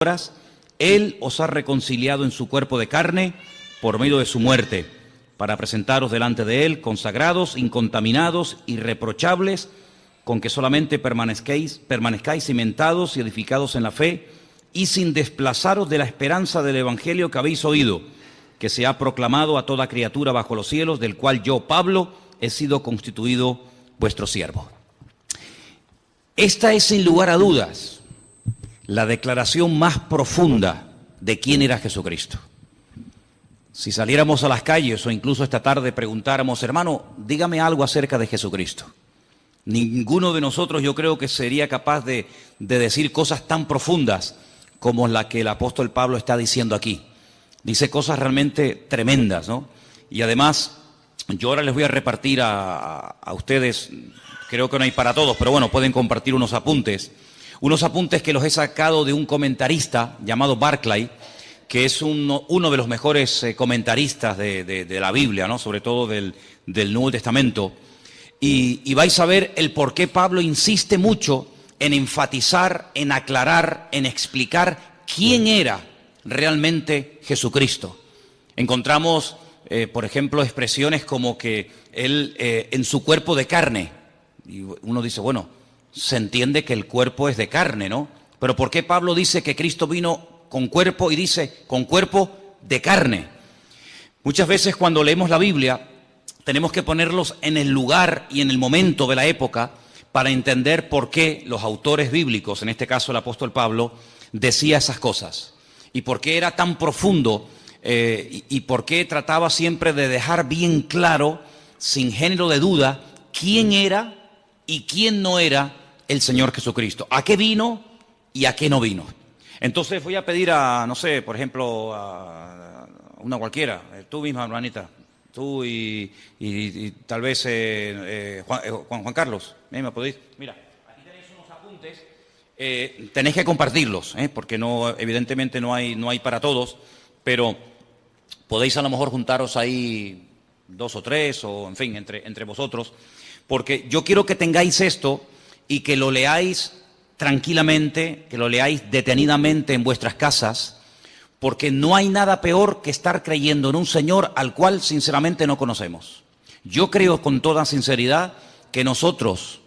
horas, Él os ha reconciliado en su cuerpo de carne por medio de su muerte, para presentaros delante de Él consagrados, incontaminados, irreprochables, con que solamente permanezcáis cimentados y edificados en la fe, y sin desplazaros de la esperanza del Evangelio que habéis oído, que se ha proclamado a toda criatura bajo los cielos, del cual yo, Pablo, he sido constituido vuestro siervo. Esta es, sin lugar a dudas, la declaración más profunda de quién era Jesucristo. Si saliéramos a las calles o incluso esta tarde preguntáramos, hermano, dígame algo acerca de Jesucristo, ninguno de nosotros yo creo que sería capaz de decir cosas tan profundas como la que el apóstol Pablo está diciendo aquí. Dice cosas realmente tremendas, ¿no? Y además, yo ahora les voy a repartir a ustedes, creo que no hay para todos, pero bueno, pueden compartir unos apuntes que los he sacado de un comentarista llamado Barclay, que es uno de los mejores comentaristas de la Biblia, ¿no? Sobre todo del Nuevo Testamento. Y vais a ver el por qué Pablo insiste mucho en enfatizar, en aclarar, en explicar quién era realmente Jesucristo. Encontramos, por ejemplo, expresiones como que Él en su cuerpo de carne. Y uno dice, bueno, se entiende que el cuerpo es de carne, ¿no? Pero ¿por qué Pablo dice que Cristo vino con cuerpo y dice con cuerpo de carne? Muchas veces cuando leemos la Biblia tenemos que ponerlos en el lugar y en el momento de la época para entender por qué los autores bíblicos, en este caso el apóstol Pablo, decía esas cosas. Y por qué era tan profundo y por qué trataba siempre de dejar bien claro, sin género de duda, quién era y quién no era el Señor Jesucristo. ¿A qué vino y a qué no vino? Entonces voy a pedir a, no sé, por ejemplo, a una cualquiera, tú misma, hermanita, tú y tal vez Juan Carlos, ¿me podéis? Mira, aquí tenéis unos apuntes, tenéis que compartirlos, porque no, evidentemente no hay para todos, pero podéis a lo mejor juntaros ahí 2 o 3, o en fin, entre vosotros, porque yo quiero que tengáis esto y que lo leáis tranquilamente, que lo leáis detenidamente en vuestras casas, porque no hay nada peor que estar creyendo en un Señor al cual sinceramente no conocemos. Yo creo con toda sinceridad que nosotros,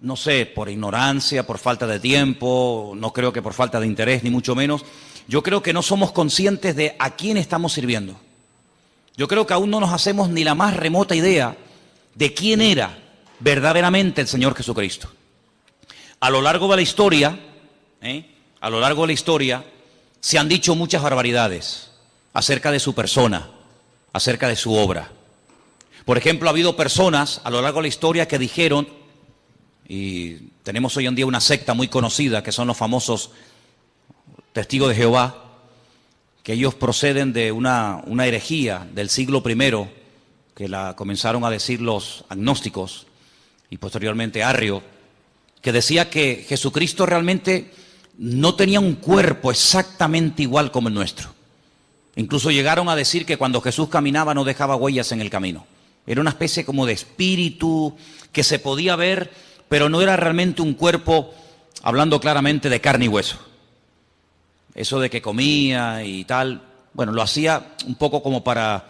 no sé, por ignorancia, por falta de tiempo, no creo que por falta de interés, ni mucho menos, yo creo que no somos conscientes de a quién estamos sirviendo. Yo creo que aún no nos hacemos ni la más remota idea de quién era verdaderamente el Señor Jesucristo. A lo largo de la historia, se han dicho muchas barbaridades acerca de su persona, acerca de su obra. Por ejemplo, ha habido personas a lo largo de la historia que dijeron, y tenemos hoy en día una secta muy conocida que son los famosos Testigos de Jehová, que ellos proceden de una herejía del siglo I, que la comenzaron a decir los agnósticos y posteriormente Arrio, que decía que Jesucristo realmente no tenía un cuerpo exactamente igual como el nuestro. Incluso llegaron a decir que cuando Jesús caminaba no dejaba huellas en el camino. Era una especie como de espíritu que se podía ver, pero no era realmente un cuerpo, hablando claramente, de carne y hueso. Eso de que comía y tal, bueno, lo hacía un poco como para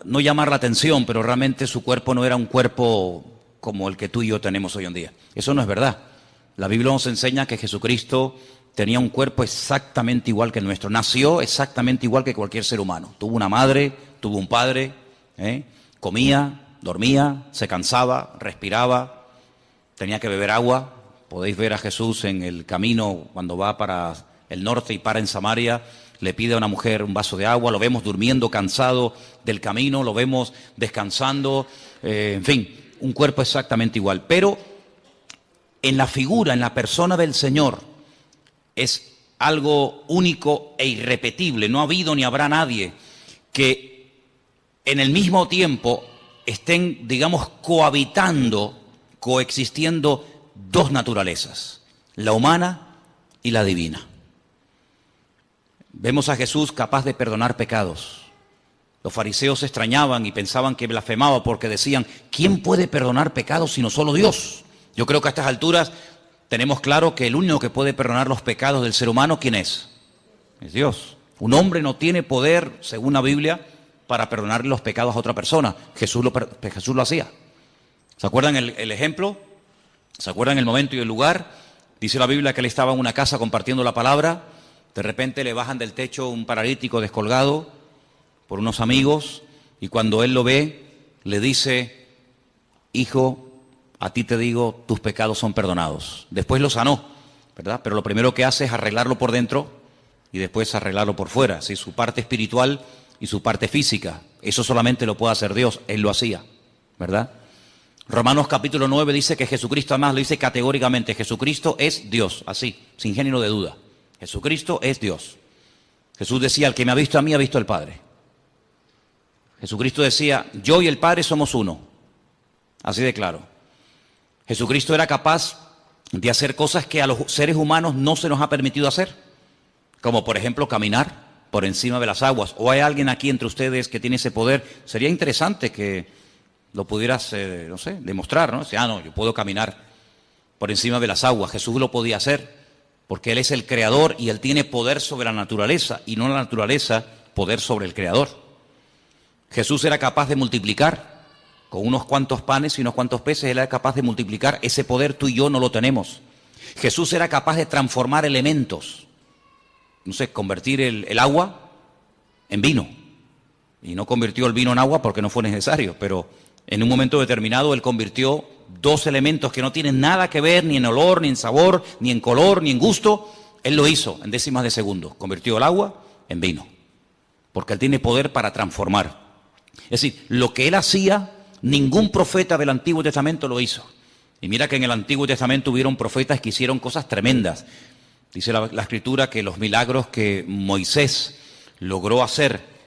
no llamar la atención, pero realmente su cuerpo no era un cuerpo como el que tú y yo tenemos hoy en día. Eso no es verdad. La Biblia nos enseña que Jesucristo tenía un cuerpo exactamente igual que el nuestro. Nació exactamente igual que cualquier ser humano. Tuvo una madre, tuvo un padre, comía, dormía, se cansaba, respiraba, tenía que beber agua. Podéis ver a Jesús en el camino cuando va para el norte y para en Samaria. Le pide a una mujer un vaso de agua, lo vemos durmiendo cansado del camino, lo vemos descansando, en fin, un cuerpo exactamente igual. Pero en la figura, en la persona del Señor, es algo único e irrepetible. No ha habido ni habrá nadie que en el mismo tiempo estén, digamos, coexistiendo dos naturalezas, la humana y la divina. Vemos a Jesús capaz de perdonar pecados. Los fariseos se extrañaban y pensaban que blasfemaba porque decían, ¿quién puede perdonar pecados sino solo Dios? Yo creo que a estas alturas tenemos claro que el único que puede perdonar los pecados del ser humano, ¿quién es? Es Dios. Un hombre no tiene poder, según la Biblia, para perdonar los pecados a otra persona. Jesús lo hacía. ¿Se acuerdan el ejemplo? ¿Se acuerdan el momento y el lugar? Dice la Biblia que él estaba en una casa compartiendo la palabra. De repente le bajan del techo un paralítico descolgado por unos amigos. Y cuando él lo ve, le dice: hijo, a ti te digo, tus pecados son perdonados. Después lo sanó, ¿verdad? Pero lo primero que hace es arreglarlo por dentro y después arreglarlo por fuera. ¿Sí? Su parte espiritual y su parte física. Eso solamente lo puede hacer Dios. Él lo hacía, ¿verdad? Romanos capítulo 9 dice que Jesucristo, además lo dice categóricamente, Jesucristo es Dios, así, sin género de duda. Jesucristo es Dios. Jesús decía: el que me ha visto a mí ha visto al Padre. Jesucristo decía: yo y el Padre somos uno. Así de claro. Jesucristo era capaz de hacer cosas que a los seres humanos no se nos ha permitido hacer, como por ejemplo caminar por encima de las aguas. ¿O hay alguien aquí entre ustedes que tiene ese poder? Sería interesante que lo pudieras, no sé, demostrar, ¿no? O sea, no, yo puedo caminar por encima de las aguas. Jesús lo podía hacer porque Él es el creador y Él tiene poder sobre la naturaleza y no la naturaleza poder sobre el creador. Jesús era capaz de multiplicar con unos cuantos panes y unos cuantos peces. Él era capaz de multiplicar. Ese poder tú y yo no lo tenemos. Jesús era capaz de transformar elementos. No sé, convertir el agua en vino. Y no convirtió el vino en agua porque no fue necesario, pero en un momento determinado Él convirtió dos elementos que no tienen nada que ver ni en olor, ni en sabor, ni en color, ni en gusto. Él lo hizo en décimas de segundo. Convirtió el agua en vino. Porque Él tiene poder para transformar. Es decir, lo que Él hacía, ningún profeta del Antiguo Testamento lo hizo. Y mira que en el Antiguo Testamento hubieron profetas que hicieron cosas tremendas. Dice la Escritura que los milagros que Moisés logró hacer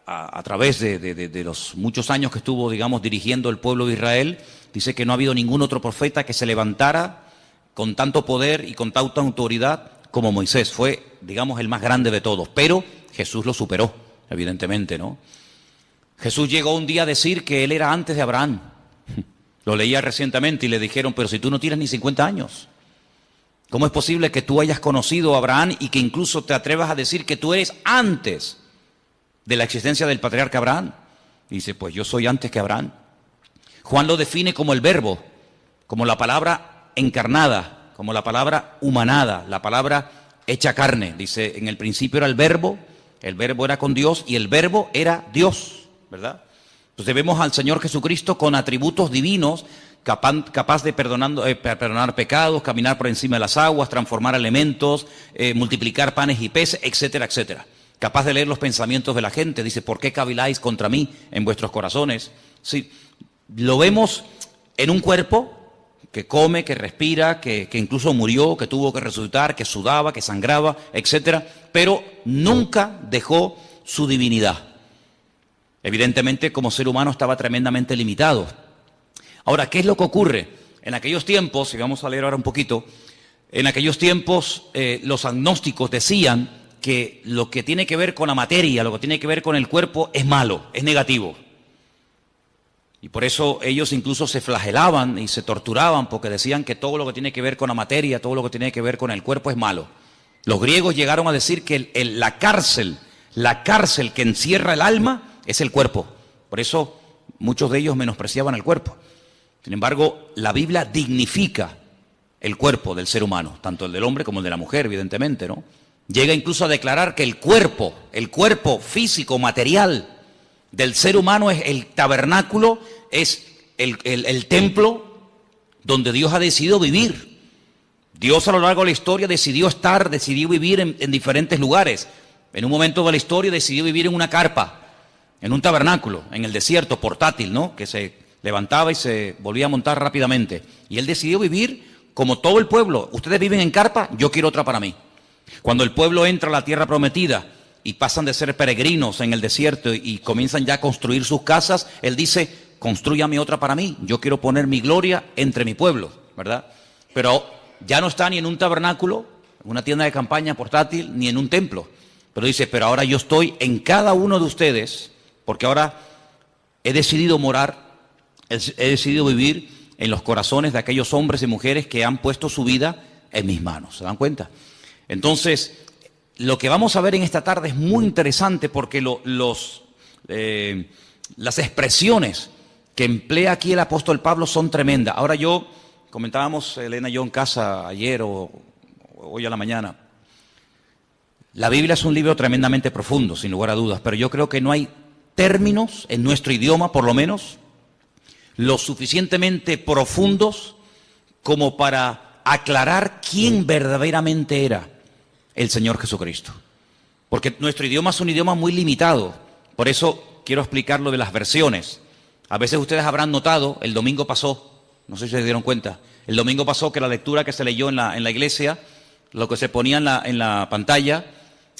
a través de los muchos años que estuvo, digamos, dirigiendo el pueblo de Israel, dice que no ha habido ningún otro profeta que se levantara con tanto poder y con tanta autoridad como Moisés. Fue, digamos, el más grande de todos, pero Jesús lo superó, evidentemente, ¿no? Jesús llegó un día a decir que Él era antes de Abraham. Lo leía recientemente y le dijeron: pero si tú no tienes ni 50 años, ¿cómo es posible que tú hayas conocido a Abraham y que incluso te atrevas a decir que tú eres antes de la existencia del patriarca Abraham? Y dice: pues yo soy antes que Abraham. Juan lo define como el verbo, como la palabra encarnada, como la palabra humanada, la palabra hecha carne. Dice: en el principio era el verbo era con Dios y el verbo era Dios, ¿verdad? Entonces vemos al Señor Jesucristo con atributos divinos, capaz de perdonar pecados, caminar por encima de las aguas, transformar elementos, multiplicar panes y peces, etcétera, etcétera. Capaz de leer los pensamientos de la gente. Dice: ¿por qué caviláis contra mí en vuestros corazones? Sí, lo vemos en un cuerpo que come, que respira, que incluso murió, que tuvo que resucitar, que sudaba, que sangraba, etcétera, pero nunca dejó su divinidad. Evidentemente, como ser humano estaba tremendamente limitado. Ahora, ¿qué es lo que ocurre? En aquellos tiempos, y vamos a leer ahora un poquito, en aquellos tiempos los agnósticos decían que lo que tiene que ver con la materia, lo que tiene que ver con el cuerpo es malo, es negativo. Y por eso ellos incluso se flagelaban y se torturaban porque decían que todo lo que tiene que ver con la materia, todo lo que tiene que ver con el cuerpo es malo. Los griegos llegaron a decir que la cárcel que encierra el alma es el cuerpo. Por eso muchos de ellos menospreciaban el cuerpo. Sin embargo, la Biblia dignifica el cuerpo del ser humano, tanto el del hombre como el de la mujer, evidentemente, ¿no? Llega incluso a declarar que el cuerpo físico, material del ser humano es el tabernáculo, es el templo donde Dios ha decidido vivir. Dios a lo largo de la historia decidió vivir en diferentes lugares. En un momento de la historia decidió vivir en una carpa, en un tabernáculo, en el desierto, portátil, ¿no? Que se levantaba y se volvía a montar rápidamente. Y Él decidió vivir como todo el pueblo. Ustedes viven en carpa, yo quiero otra para mí. Cuando el pueblo entra a la tierra prometida y pasan de ser peregrinos en el desierto y comienzan ya a construir sus casas, Él dice: constrúyame otra para mí, yo quiero poner mi gloria entre mi pueblo, ¿verdad? Pero ya no está ni en un tabernáculo, en una tienda de campaña portátil, ni en un templo. Pero dice: pero ahora yo estoy en cada uno de ustedes, porque ahora he decidido morar, he decidido vivir en los corazones de aquellos hombres y mujeres que han puesto su vida en mis manos. ¿Se dan cuenta? Entonces, lo que vamos a ver en esta tarde es muy interesante porque las expresiones que emplea aquí el apóstol Pablo son tremendas. Ahora comentábamos Elena y yo en casa ayer o hoy a la mañana, la Biblia es un libro tremendamente profundo, sin lugar a dudas, pero yo creo que no hay términos en nuestro idioma, por lo menos, lo suficientemente profundos como para aclarar quién verdaderamente era el Señor Jesucristo. Porque nuestro idioma es un idioma muy limitado, por eso quiero explicar lo de las versiones. A veces ustedes habrán notado, el domingo pasó, no sé si se dieron cuenta, el domingo pasó que la lectura que se leyó en la iglesia, lo que se ponía en la pantalla,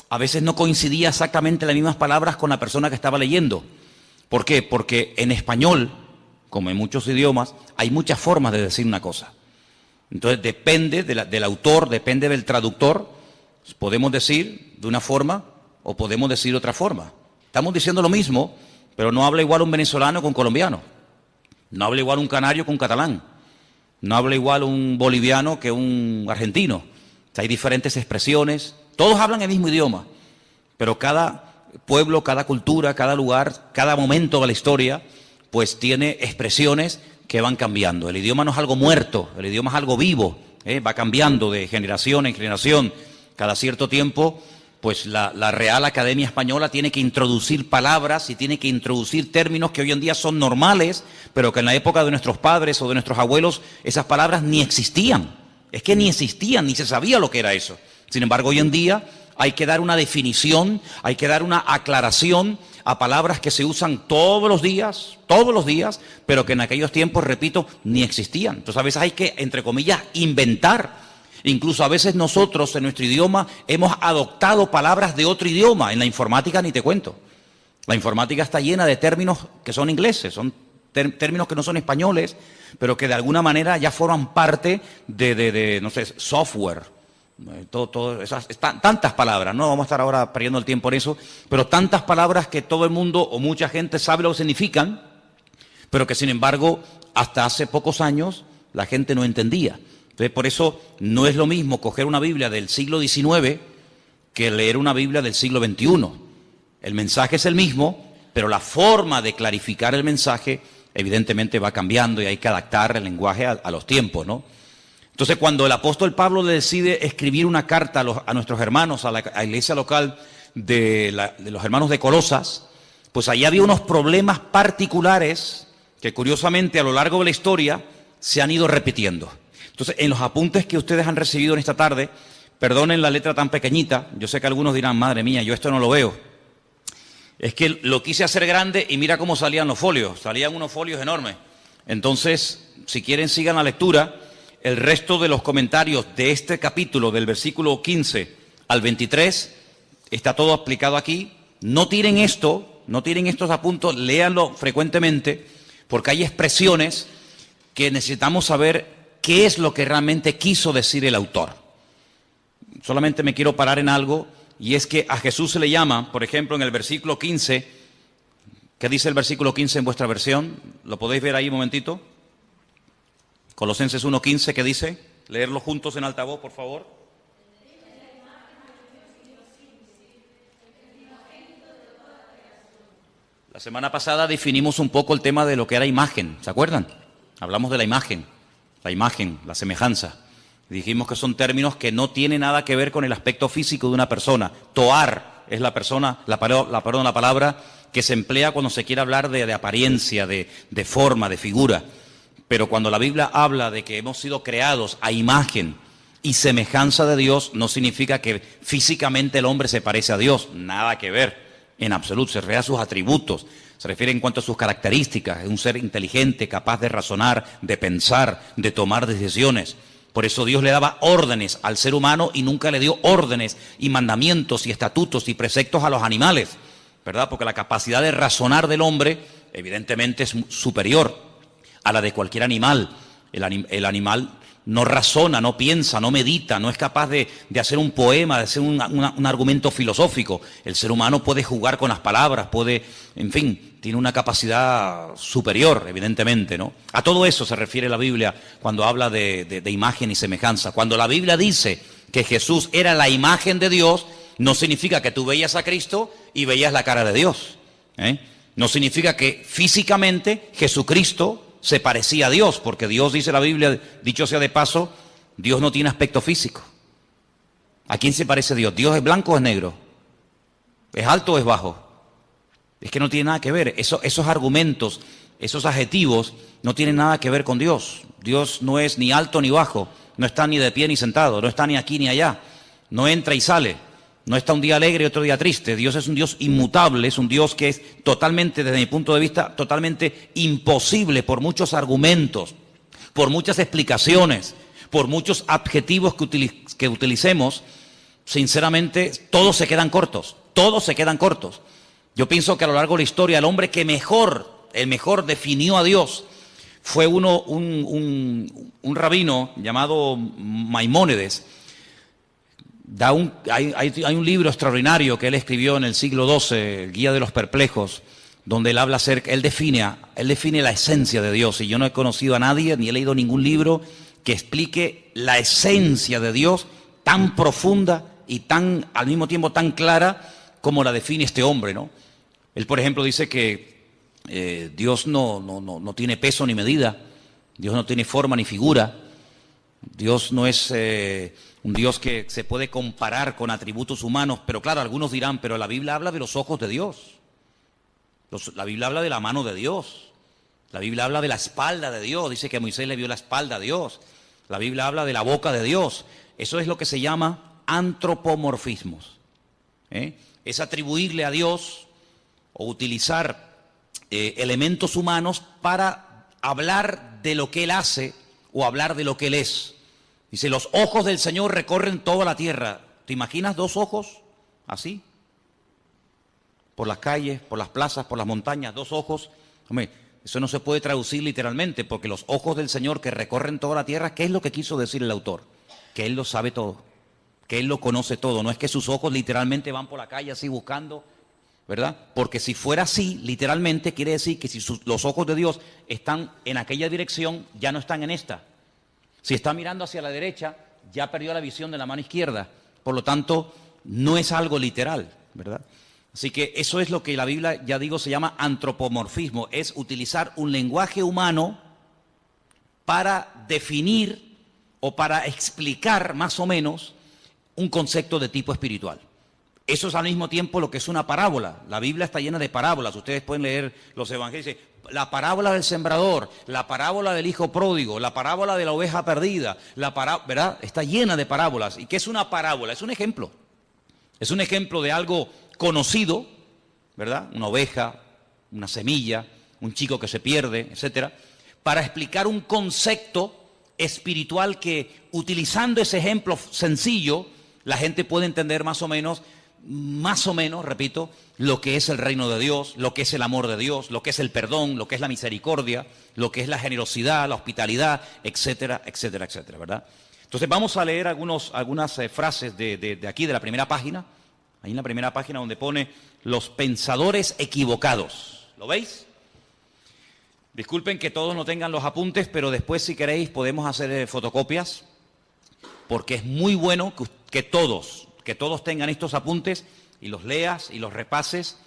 a veces no coincidía exactamente las mismas palabras con la persona que estaba leyendo. ¿Por qué? Porque en español, como en muchos idiomas, hay muchas formas de decir una cosa. Entonces depende del autor, depende del traductor, podemos decir de una forma o podemos decir de otra forma. Estamos diciendo lo mismo, pero no habla igual un venezolano con colombiano, no habla igual un canario con catalán, no habla igual un boliviano que un argentino. O sea, hay diferentes expresiones, todos hablan el mismo idioma, pero cada pueblo, cada cultura, cada lugar, cada momento de la historia, pues tiene expresiones que van cambiando. El idioma no es algo muerto, el idioma es algo vivo, va cambiando de generación en generación. Cada cierto tiempo, pues la Real Academia Española tiene que introducir palabras y tiene que introducir términos que hoy en día son normales, pero que en la época de nuestros padres o de nuestros abuelos esas palabras ni existían. Es que ni existían, ni se sabía lo que era eso. Sin embargo, hoy en día hay que dar una definición, hay que dar una aclaración a palabras que se usan todos los días, pero que en aquellos tiempos, repito, ni existían. Entonces a veces hay que, entre comillas, inventar. Incluso a veces nosotros en nuestro idioma hemos adoptado palabras de otro idioma. En la informática ni te cuento. La informática está llena de términos que son ingleses, son términos que no son españoles, pero que de alguna manera ya forman parte de no sé, software. Tantas palabras, no vamos a estar ahora perdiendo el tiempo en eso, pero tantas palabras que todo el mundo o mucha gente sabe lo que significan, pero que sin embargo hasta hace pocos años la gente no entendía. Entonces por eso no es lo mismo coger una Biblia del siglo XIX que leer una Biblia del siglo XXI. El mensaje es el mismo, pero la forma de clarificar el mensaje evidentemente va cambiando y hay que adaptar el lenguaje a los tiempos, ¿no? Entonces, cuando el apóstol Pablo decide escribir una carta a nuestros hermanos, a la iglesia local de los hermanos de Colosas, pues allí había unos problemas particulares que curiosamente a lo largo de la historia se han ido repitiendo. Entonces, en los apuntes que ustedes han recibido en esta tarde, perdonen la letra tan pequeñita, yo sé que algunos dirán, madre mía, yo esto no lo veo. Es que lo quise hacer grande y mira cómo salían los folios, salían unos folios enormes. Entonces, si quieren sigan la lectura. El resto de los comentarios de este capítulo, del versículo 15 al 23, está todo explicado aquí. No tiren estos apuntes, léanlo frecuentemente, porque hay expresiones que necesitamos saber qué es lo que realmente quiso decir el autor. Solamente me quiero parar en algo, y es que a Jesús se le llama, por ejemplo, en el versículo 15, ¿qué dice el versículo 15 en vuestra versión? ¿Lo podéis ver ahí un momentito? Colosenses 1:15, ¿qué dice? Leerlo juntos en altavoz, por favor. La semana pasada definimos un poco el tema de lo que era imagen, ¿se acuerdan? Hablamos de la imagen, la semejanza. Dijimos que son términos que no tienen nada que ver con el aspecto físico de una persona. Toar es la palabra que se emplea cuando se quiere hablar de apariencia, de forma, de figura. Pero cuando la Biblia habla de que hemos sido creados a imagen y semejanza de Dios, no significa que físicamente el hombre se parece a Dios. Nada que ver, en absoluto. Se refiere a sus atributos, se refiere en cuanto a sus características. Es un ser inteligente, capaz de razonar, de pensar, de tomar decisiones. Por eso Dios le daba órdenes al ser humano y nunca le dio órdenes y mandamientos y estatutos y preceptos a los animales, ¿verdad? Porque la capacidad de razonar del hombre evidentemente es superior a la de cualquier animal. El animal no razona, no piensa, no medita, no es capaz de hacer un poema, de hacer un argumento filosófico. El ser humano puede jugar con las palabras, puede, en fin, tiene una capacidad superior, evidentemente, ¿no? A todo eso se refiere la Biblia cuando habla de imagen y semejanza. Cuando la Biblia dice que Jesús era la imagen de Dios, no significa que tú veías a Cristo y veías la cara de Dios, ¿eh? No significa que físicamente Jesucristo se parecía a Dios, porque Dios, dice la Biblia, dicho sea de paso, Dios no tiene aspecto físico. ¿A quién se parece Dios? ¿Dios es blanco o es negro? ¿Es alto o es bajo? Es que no tiene nada que ver. Esos argumentos, esos adjetivos, no tienen nada que ver con Dios. Dios no es ni alto ni bajo, no está ni de pie ni sentado, no está ni aquí ni allá, no entra y sale, no está un día alegre y otro día triste. Dios es un Dios inmutable, es un Dios que es totalmente, desde mi punto de vista, totalmente imposible por muchos argumentos, por muchas explicaciones, por muchos adjetivos que utilicemos. Sinceramente, todos se quedan cortos, todos se quedan cortos. Yo pienso que a lo largo de la historia, el hombre que el mejor definió a Dios fue un rabino llamado Maimónides. Hay un libro extraordinario que él escribió en el siglo XII, el Guía de los Perplejos, donde él habla acerca, él define la esencia de Dios. Y yo no he conocido a nadie, ni he leído ningún libro que explique la esencia de Dios tan profunda y al mismo tiempo tan clara como la define este hombre, ¿no? Él, por ejemplo, dice que Dios no tiene peso ni medida, Dios no tiene forma ni figura, Dios no es un Dios que se puede comparar con atributos humanos, pero claro, algunos dirán, pero la Biblia habla de los ojos de Dios, la Biblia habla de la mano de Dios, la Biblia habla de la espalda de Dios, dice que Moisés le vio la espalda a Dios, la Biblia habla de la boca de Dios. Eso es lo que se llama antropomorfismos, ¿eh? Es atribuirle a Dios o utilizar elementos humanos para hablar de lo que Él hace o hablar de lo que Él es. Dice, los ojos del Señor recorren toda la tierra. ¿Te imaginas dos ojos así? Por las calles, por las plazas, por las montañas, dos ojos. Hombre, eso no se puede traducir literalmente, porque los ojos del Señor que recorren toda la tierra, ¿qué es lo que quiso decir el autor? Que Él lo sabe todo, que Él lo conoce todo. No es que sus ojos literalmente van por la calle así buscando, ¿verdad? Porque si fuera así, literalmente, quiere decir que si los ojos de Dios están en aquella dirección, ya no están en esta. Si está mirando hacia la derecha, ya perdió la visión de la mano izquierda. Por lo tanto, no es algo literal, ¿verdad? Así que eso es lo que la Biblia, ya digo, se llama antropomorfismo. Es utilizar un lenguaje humano para definir o para explicar más o menos un concepto de tipo espiritual. Eso es al mismo tiempo lo que es una parábola. La Biblia está llena de parábolas. Ustedes pueden leer los evangelios. Dice, la parábola del sembrador, la parábola del hijo pródigo, la parábola de la oveja perdida, ¿verdad? Está llena de parábolas. ¿Y qué es una parábola? Es un ejemplo. Es un ejemplo de algo conocido, ¿verdad? Una oveja, una semilla, un chico que se pierde, etcétera, para explicar un concepto espiritual que, utilizando ese ejemplo sencillo, la gente puede entender más o menos, repito, lo que es el reino de Dios, lo que es el amor de Dios, lo que es el perdón, lo que es la misericordia, lo que es la generosidad, la hospitalidad, etcétera, etcétera, etcétera, ¿verdad? Entonces vamos a leer algunas frases de aquí, de la primera página, ahí en la primera página donde pone los pensadores equivocados. ¿Lo veis? Disculpen que todos no tengan los apuntes, pero después si queréis podemos hacer fotocopias, porque es muy bueno que todos tengan estos apuntes y los leas y los repases,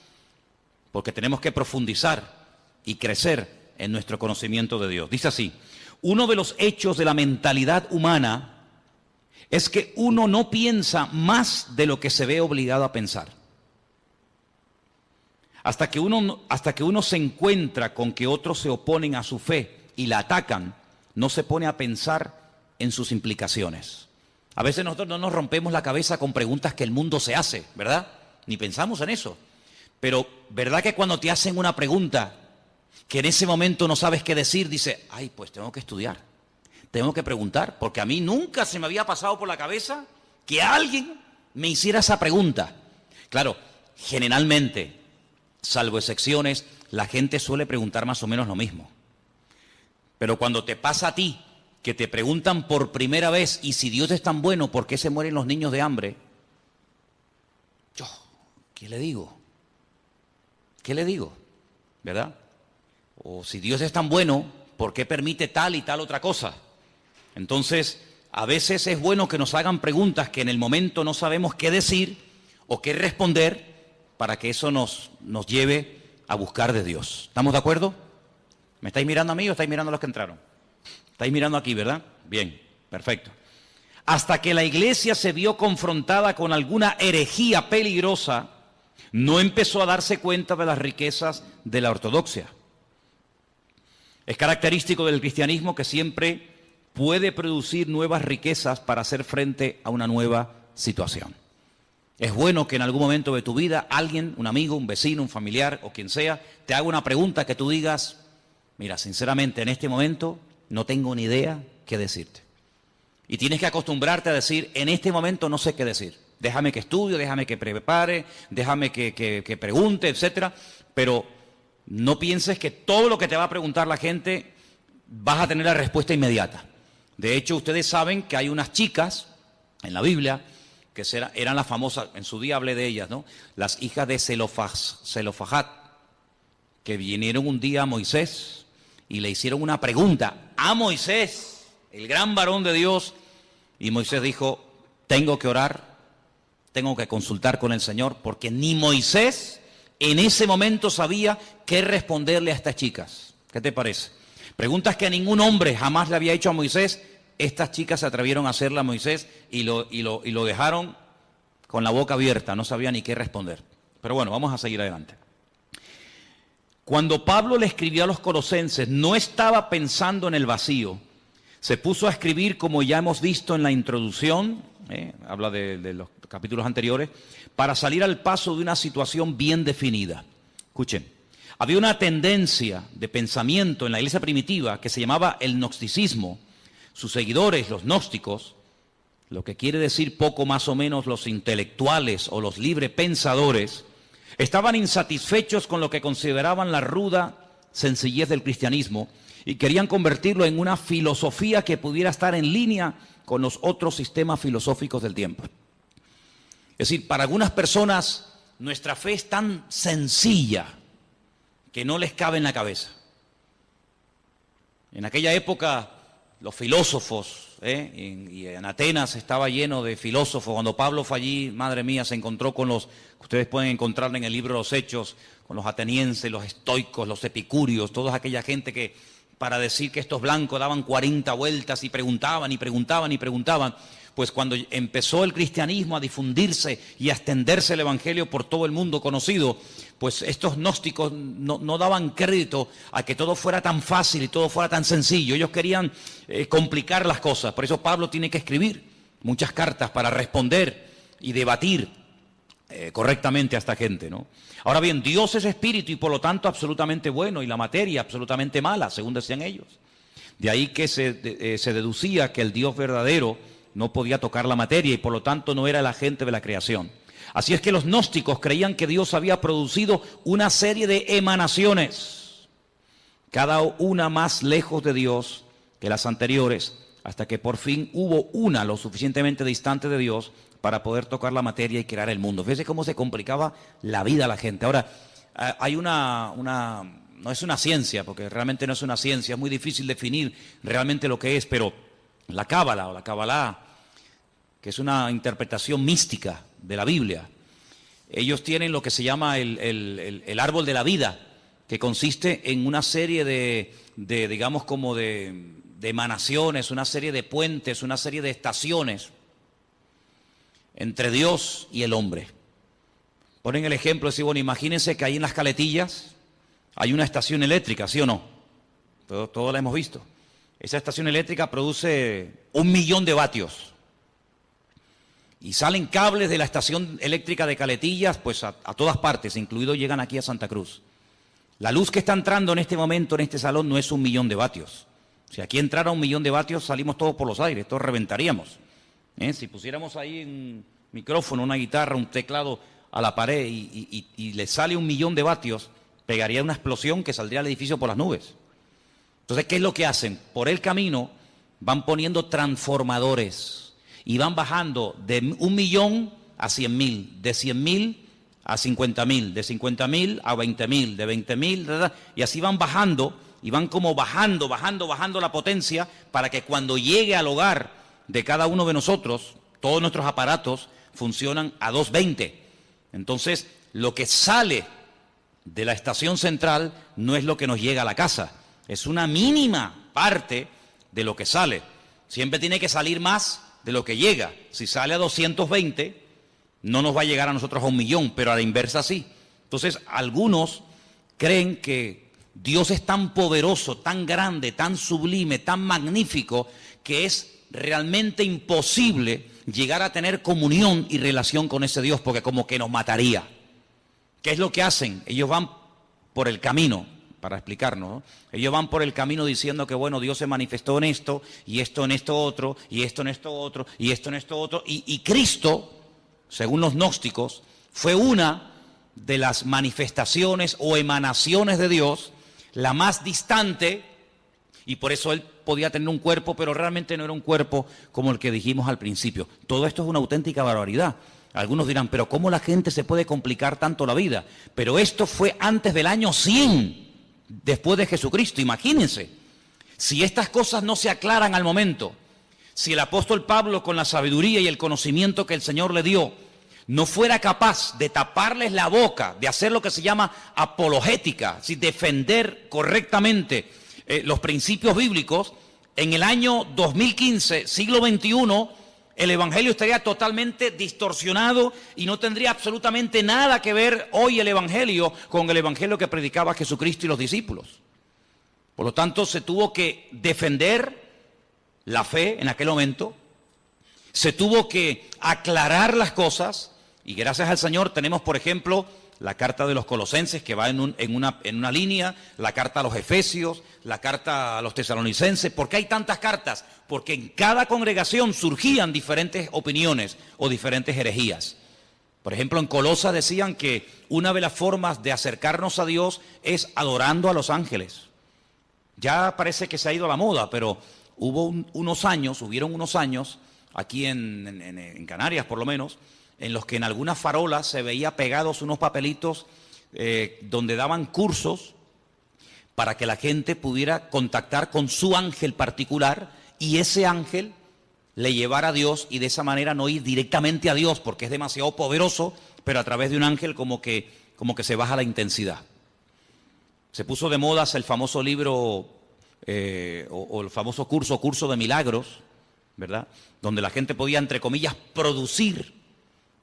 porque tenemos que profundizar y crecer en nuestro conocimiento de Dios. Dice así, uno de los hechos de la mentalidad humana es que uno no piensa más de lo que se ve obligado a pensar. Hasta que uno se encuentra con que otros se oponen a su fe y la atacan, no se pone a pensar en sus implicaciones. A veces nosotros no nos rompemos la cabeza con preguntas que el mundo se hace, ¿verdad? Ni pensamos en eso. Pero, ¿verdad que cuando te hacen una pregunta que en ese momento no sabes qué decir, dices, ay, pues tengo que estudiar, tengo que preguntar, porque a mí nunca se me había pasado por la cabeza que alguien me hiciera esa pregunta? Claro, generalmente, salvo excepciones, la gente suele preguntar más o menos lo mismo. Pero cuando te pasa a ti, que te preguntan por primera vez, y si Dios es tan bueno, ¿por qué se mueren los niños de hambre? Yo, ¿qué le digo? ¿Qué le digo? ¿Verdad? O si Dios es tan bueno, ¿por qué permite tal y tal otra cosa? Entonces, a veces es bueno que nos hagan preguntas que en el momento no sabemos qué decir o qué responder para que eso nos lleve a buscar de Dios. ¿Estamos de acuerdo? ¿Me estáis mirando a mí o estáis mirando a los que entraron? Estáis mirando aquí, ¿verdad? Bien, perfecto. Hasta que la iglesia se vio confrontada con alguna herejía peligrosa, no empezó a darse cuenta de las riquezas de la ortodoxia. Es característico del cristianismo que siempre puede producir nuevas riquezas para hacer frente a una nueva situación. Es bueno que en algún momento de tu vida alguien, un amigo, un vecino, un familiar o quien sea, te haga una pregunta que tú digas, mira, sinceramente en este momento no tengo ni idea qué decirte. Y tienes que acostumbrarte a decir, en este momento no sé qué decir. Déjame que estudie, déjame que prepare, déjame que pregunte, etcétera. Pero no pienses que todo lo que te va a preguntar la gente vas a tener la respuesta inmediata. De hecho, ustedes saben que hay unas chicas en la Biblia que eran las famosas, en su día hablé de ellas, ¿no? Las hijas de Zelofajat, que vinieron un día a Moisés y le hicieron una pregunta a Moisés, el gran varón de Dios, y Moisés dijo, tengo que orar, tengo que consultar con el Señor, porque ni Moisés en ese momento sabía qué responderle a estas chicas. ¿Qué te parece? Preguntas que a ningún hombre jamás le había hecho a Moisés, estas chicas se atrevieron a hacerla a Moisés y lo dejaron con la boca abierta, no sabía ni qué responder. Pero bueno, vamos a seguir adelante. Cuando Pablo le escribió a los colosenses, no estaba pensando en el vacío. Se puso a escribir, como ya hemos visto en la introducción, habla de los capítulos anteriores, para salir al paso de una situación bien definida. Escuchen, había una tendencia de pensamiento en la iglesia primitiva que se llamaba el gnosticismo. Sus seguidores, los gnósticos, lo que quiere decir poco más o menos los intelectuales o los librepensadores, estaban insatisfechos con lo que consideraban la ruda sencillez del cristianismo y querían convertirlo en una filosofía que pudiera estar en línea con los otros sistemas filosóficos del tiempo. Es decir, para algunas personas nuestra fe es tan sencilla que no les cabe en la cabeza. En aquella época los filósofos, y en Atenas estaba lleno de filósofos. Cuando Pablo fue allí, madre mía, se encontró con los, ustedes pueden encontrar en el libro de los Hechos, con los atenienses, los estoicos, los epicúreos, toda aquella gente que para decir que estos blancos daban 40 vueltas y preguntaban y preguntaban y preguntaban. Pues cuando empezó el cristianismo a difundirse y a extenderse el evangelio por todo el mundo conocido, pues estos gnósticos no daban crédito a que todo fuera tan fácil y todo fuera tan sencillo. Ellos querían complicar las cosas. Por eso Pablo tiene que escribir muchas cartas para responder y debatir correctamente a esta gente, ¿no? Ahora bien, Dios es espíritu y por lo tanto absolutamente bueno y la materia absolutamente mala, según decían ellos. De ahí que se deducía que el Dios verdadero no podía tocar la materia y por lo tanto no era el agente de la creación. Así es que los gnósticos creían que Dios había producido una serie de emanaciones, cada una más lejos de Dios que las anteriores, hasta que por fin hubo una lo suficientemente distante de Dios para poder tocar la materia y crear el mundo. Fíjense cómo se complicaba la vida a la gente. Ahora, hay no es una ciencia, porque realmente no es una ciencia, es muy difícil definir realmente lo que es, pero la Cábala o la Kabbalah, que es una interpretación mística de la Biblia, ellos tienen lo que se llama el árbol de la vida, que consiste en una serie de digamos como de emanaciones, una serie de puentes, una serie de estaciones entre Dios y el hombre. Ponen el ejemplo, decir, bueno, imagínense que ahí en las Caletillas hay una estación eléctrica, ¿sí o no? Todo la hemos visto. Esa estación eléctrica produce 1 millón de vatios. Y salen cables de la estación eléctrica de Caletillas, pues a todas partes, incluido llegan aquí a Santa Cruz. La luz que está entrando en este momento en este salón no es 1 millón de vatios. Si aquí entrara 1 millón de vatios, salimos todos por los aires, todos reventaríamos. Si pusiéramos ahí un micrófono, una guitarra, un teclado a la pared y le sale 1 millón de vatios, pegaría una explosión que saldría al edificio por las nubes. Entonces, ¿qué es lo que hacen? Por el camino van poniendo transformadores y van bajando de 1.000.000 a 100.000, de 100.000 a 50.000, de 50.000 a 20.000, de 20.000, y así van bajando, y van como bajando la potencia para que cuando llegue al hogar de cada uno de nosotros, todos nuestros aparatos funcionan a 220. Entonces, lo que sale de la estación central no es lo que nos llega a la casa, es una mínima parte de lo que sale. Siempre tiene que salir más de lo que llega. Si sale a 220, no nos va a llegar a nosotros a 1.000.000, pero a la inversa sí. Entonces, algunos creen que Dios es tan poderoso, tan grande, tan sublime, tan magnífico, que es realmente imposible llegar a tener comunión y relación con ese Dios, porque como que nos mataría. ¿Qué es lo que hacen? Ellos van por el camino, para explicarnos, ¿no? Ellos van por el camino diciendo que, bueno, Dios se manifestó en esto, y esto en esto otro, y esto en esto otro, y esto en esto otro, y Cristo, según los gnósticos, fue una de las manifestaciones o emanaciones de Dios, la más distante, y por eso Él podía tener un cuerpo, pero realmente no era un cuerpo como el que dijimos al principio. Todo esto es una auténtica barbaridad. Algunos dirán, pero ¿cómo la gente se puede complicar tanto la vida? Pero esto fue antes del año 100, después de Jesucristo. Imagínense, si estas cosas no se aclaran al momento, si el apóstol Pablo, con la sabiduría y el conocimiento que el Señor le dio, no fuera capaz de taparles la boca, de hacer lo que se llama apologética, si defender correctamente los principios bíblicos, en el año 2015, siglo XXI, el evangelio estaría totalmente distorsionado y no tendría absolutamente nada que ver hoy el evangelio con el evangelio que predicaba Jesucristo y los discípulos. Por lo tanto, se tuvo que defender la fe en aquel momento, se tuvo que aclarar las cosas, y gracias al Señor tenemos, por ejemplo, la carta de los Colosenses, que va en una línea, la carta a los Efesios, la carta a los Tesalonicenses. ¿Por qué hay tantas cartas? Porque en cada congregación surgían diferentes opiniones o diferentes herejías. Por ejemplo, en Colosas decían que una de las formas de acercarnos a Dios es adorando a los ángeles. Ya parece que se ha ido a la moda, pero hubieron unos años, aquí en Canarias por lo menos, en los que en algunas farolas se veía pegados unos papelitos donde daban cursos para que la gente pudiera contactar con su ángel particular y ese ángel le llevara a Dios, y de esa manera no ir directamente a Dios porque es demasiado poderoso, pero a través de un ángel como que se baja la intensidad. Se puso de moda el famoso libro o el famoso curso de milagros, ¿verdad? Donde la gente podía, entre comillas, producir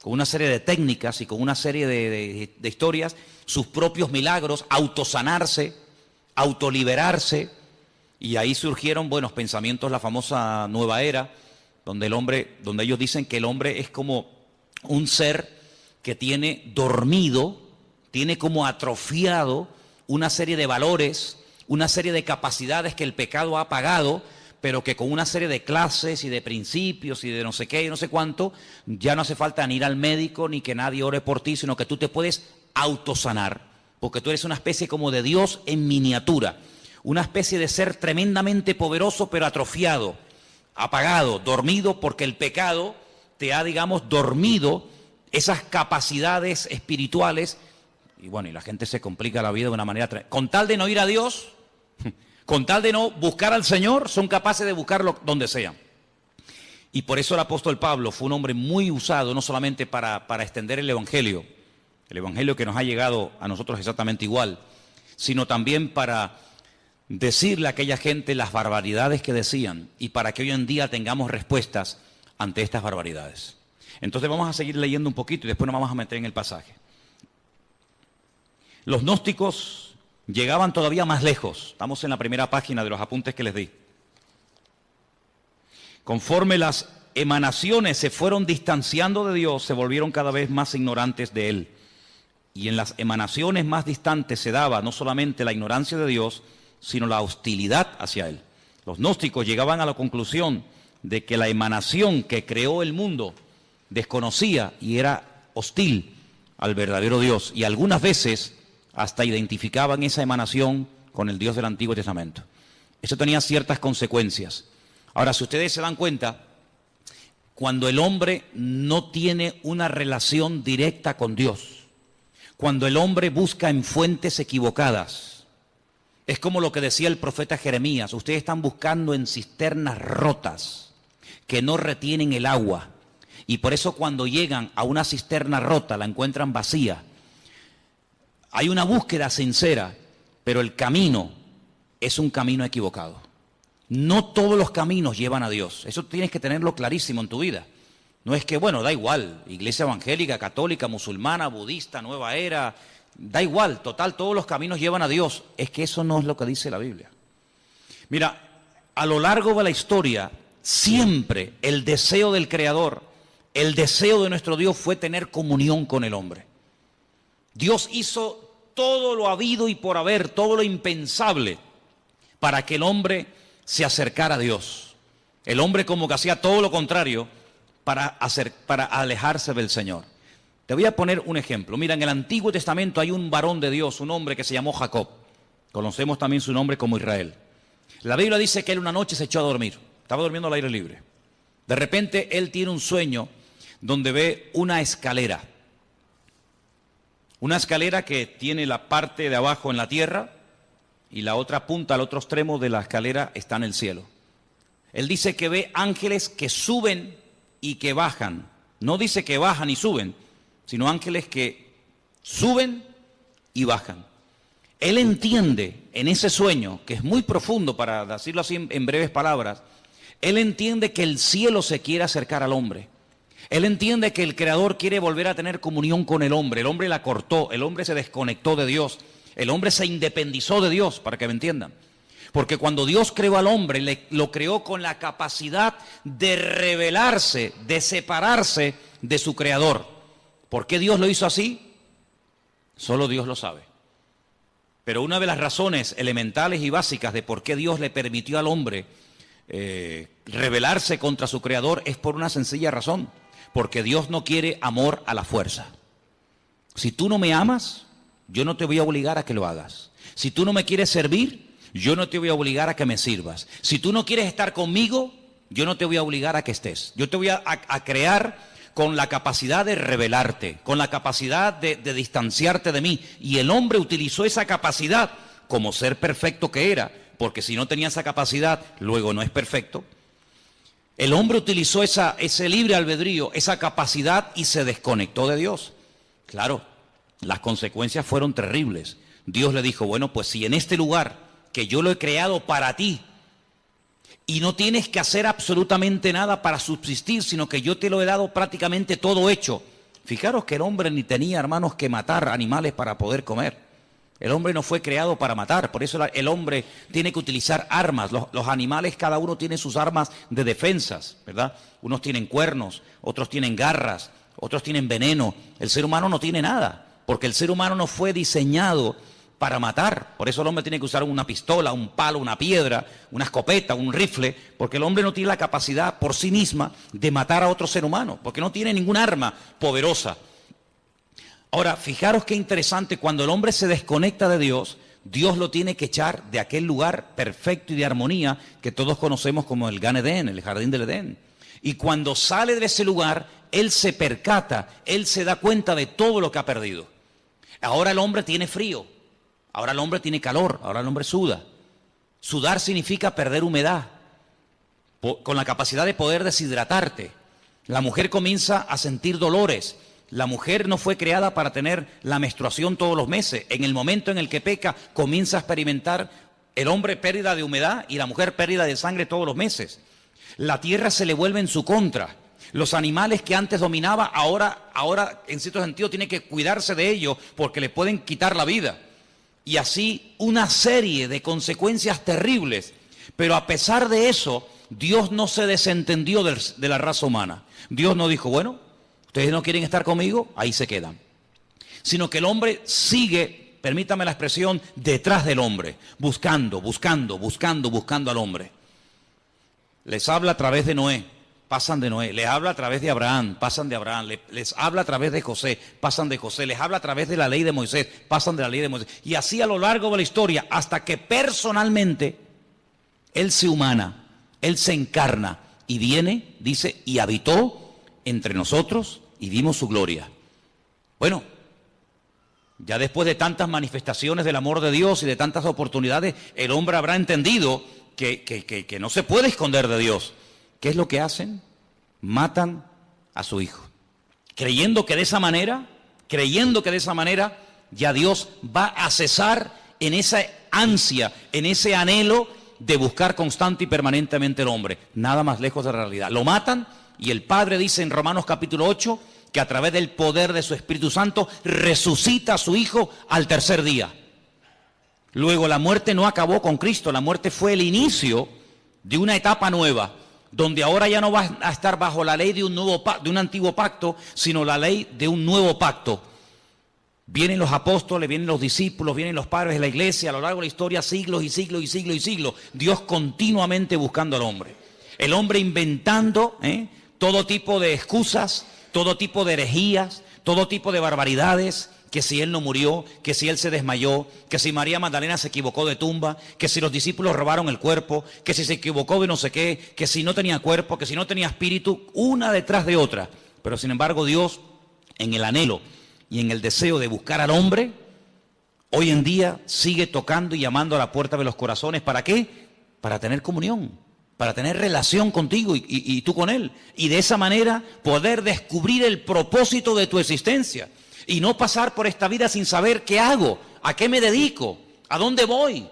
con una serie de técnicas y con una serie de historias sus propios milagros, autosanarse, autoliberarse, y ahí surgieron buenos pensamientos, la famosa nueva era, donde ellos dicen que el hombre es como un ser que tiene dormido, tiene como atrofiado una serie de valores, una serie de capacidades que el pecado ha apagado, pero que con una serie de clases y de principios y de no sé qué y no sé cuánto, ya no hace falta ni ir al médico ni que nadie ore por ti, sino que tú te puedes autosanar, porque tú eres una especie como de Dios en miniatura, una especie de ser tremendamente poderoso pero atrofiado, apagado, dormido, porque el pecado te ha, digamos, dormido esas capacidades espirituales, y bueno, y la gente se complica la vida de una manera con tal de no ir a Dios, con tal de no buscar al Señor, son capaces de buscarlo donde sea. Y por eso el apóstol Pablo fue un hombre muy usado, no solamente para extender el evangelio que nos ha llegado a nosotros exactamente igual, sino también para decirle a aquella gente las barbaridades que decían y para que hoy en día tengamos respuestas ante estas barbaridades. Entonces vamos a seguir leyendo un poquito y después nos vamos a meter en el pasaje. Los gnósticos llegaban todavía más lejos. Estamos en la primera página de los apuntes que les di. Conforme las emanaciones se fueron distanciando de Dios, se volvieron cada vez más ignorantes de Él. Y en las emanaciones más distantes se daba no solamente la ignorancia de Dios, sino la hostilidad hacia Él. Los gnósticos llegaban a la conclusión de que la emanación que creó el mundo desconocía y era hostil al verdadero Dios. Y algunas veces hasta identificaban esa emanación con el Dios del Antiguo Testamento. Eso tenía ciertas consecuencias. Ahora, si ustedes se dan cuenta, cuando el hombre no tiene una relación directa con Dios, cuando el hombre busca en fuentes equivocadas, es como lo que decía el profeta Jeremías: ustedes están buscando en cisternas rotas que no retienen el agua, y por eso cuando llegan a una cisterna rota la encuentran vacía. Hay una búsqueda sincera, pero el camino es un camino equivocado. No todos los caminos llevan a Dios. Eso tienes que tenerlo clarísimo en tu vida. No es que, bueno, da igual, iglesia evangélica, católica, musulmana, budista, nueva era, da igual, total, todos los caminos llevan a Dios. Es que eso no es lo que dice la Biblia. Mira, a lo largo de la historia, siempre el deseo del Creador, el deseo de nuestro Dios fue tener comunión con el hombre. Dios hizo todo lo habido y por haber, todo lo impensable, para que el hombre se acercara a Dios. El hombre como que hacía todo lo contrario para alejarse del Señor. Te voy a poner un ejemplo. Mira, en el Antiguo Testamento hay un varón de Dios, un hombre que se llamó Jacob. Conocemos también su nombre como Israel. La Biblia dice que él una noche se echó a dormir. Estaba durmiendo al aire libre. De repente él tiene un sueño donde ve una escalera. Una escalera que tiene la parte de abajo en la tierra y la otra punta, al otro extremo de la escalera, está en el cielo. Él dice que ve ángeles que suben y que bajan. No dice que bajan y suben, sino ángeles que suben y bajan. Él entiende en ese sueño, que es muy profundo, para decirlo así en breves palabras, él entiende que el cielo se quiere acercar al hombre. Él entiende que el Creador quiere volver a tener comunión con el hombre. El hombre la cortó, el hombre se desconectó de Dios. El hombre se independizó de Dios, para que me entiendan. Porque cuando Dios creó al hombre, lo creó con la capacidad de rebelarse, de separarse de su Creador. ¿Por qué Dios lo hizo así? Solo Dios lo sabe. Pero una de las razones elementales y básicas de por qué Dios le permitió al hombre rebelarse contra su Creador es por una sencilla razón. Porque Dios no quiere amor a la fuerza. Si tú no me amas, yo no te voy a obligar a que lo hagas. Si tú no me quieres servir, yo no te voy a obligar a que me sirvas. Si tú no quieres estar conmigo, yo no te voy a obligar a que estés. Yo te voy a crear con la capacidad de rebelarte, con la capacidad de distanciarte de mí. Y el hombre utilizó esa capacidad como ser perfecto que era, porque si no tenía esa capacidad, luego no es perfecto. El hombre utilizó ese libre albedrío, esa capacidad, y se desconectó de Dios. Claro, las consecuencias fueron terribles. Dios le dijo: bueno, pues si en este lugar que yo lo he creado para ti, y no tienes que hacer absolutamente nada para subsistir, sino que yo te lo he dado prácticamente todo hecho. Fijaros que el hombre ni tenía, hermanos, que matar animales para poder comer. El hombre no fue creado para matar, por eso el hombre tiene que utilizar armas. Los animales, cada uno tiene sus armas de defensas, ¿verdad? Unos tienen cuernos, otros tienen garras, otros tienen veneno. El ser humano no tiene nada, porque el ser humano no fue diseñado para matar. Por eso el hombre tiene que usar una pistola, un palo, una piedra, una escopeta, un rifle, porque el hombre no tiene la capacidad por sí misma de matar a otro ser humano, porque no tiene ninguna arma poderosa. Ahora, fijaros qué interesante, cuando el hombre se desconecta de Dios, Dios lo tiene que echar de aquel lugar perfecto y de armonía que todos conocemos como el Gan Edén, el jardín del Edén. Y cuando sale de ese lugar, él se percata, él se da cuenta de todo lo que ha perdido. Ahora el hombre tiene frío, ahora el hombre tiene calor, ahora el hombre suda. Sudar significa perder humedad, con la capacidad de poder deshidratarte. La mujer comienza a sentir dolores. La mujer no fue creada para tener la menstruación todos los meses. En el momento en el que peca, comienza a experimentar el hombre pérdida de humedad y la mujer pérdida de sangre todos los meses. La tierra se le vuelve en su contra. Los animales que antes dominaba, ahora en cierto sentido tiene que cuidarse de ellos porque le pueden quitar la vida. Y así una serie de consecuencias terribles. Pero a pesar de eso, Dios no se desentendió de la raza humana. Dios no dijo: bueno, ustedes no quieren estar conmigo, ahí se quedan. Sino que el hombre sigue, permítame la expresión, detrás del hombre, buscando al hombre. Les habla a través de Noé, pasan de Noé. Les habla a través de Abraham, pasan de Abraham. Les habla a través de José, pasan de José. Les habla a través de la ley de Moisés, pasan de la ley de Moisés. Y así a lo largo de la historia, hasta que personalmente Él se humana Él se encarna y viene, dice, y habitó entre nosotros y vimos su gloria. Bueno, ya después de tantas manifestaciones del amor de Dios y de tantas oportunidades, el hombre habrá entendido que no se puede esconder de Dios. ¿Qué es lo que hacen? Matan a su hijo, creyendo que de esa manera ya Dios va a cesar en esa ansia, en ese anhelo de buscar constante y permanentemente al hombre. Nada más lejos de la realidad. Lo matan y el Padre dice en Romanos capítulo 8 que a través del poder de su Espíritu Santo resucita a su Hijo al tercer día. Luego la muerte no acabó con Cristo, la muerte fue el inicio de una etapa nueva, donde ahora ya no va a estar bajo la ley de un antiguo pacto, sino la ley de un nuevo pacto. Vienen los apóstoles, vienen los discípulos, vienen los padres de la iglesia, a lo largo de la historia, siglos y siglos y siglos y siglos. Dios continuamente buscando al hombre. El hombre inventando todo tipo de excusas, todo tipo de herejías, todo tipo de barbaridades, que si él no murió, que si él se desmayó, que si María Magdalena se equivocó de tumba, que si los discípulos robaron el cuerpo, que si se equivocó de no sé qué, que si no tenía cuerpo, que si no tenía espíritu, una detrás de otra. Pero sin embargo Dios, en el anhelo y en el deseo de buscar al hombre, hoy en día sigue tocando y llamando a la puerta de los corazones. ¿Para qué? Para tener comunión, para tener relación contigo y tú con Él. Y de esa manera poder descubrir el propósito de tu existencia. Y no pasar por esta vida sin saber qué hago, a qué me dedico, a dónde voy.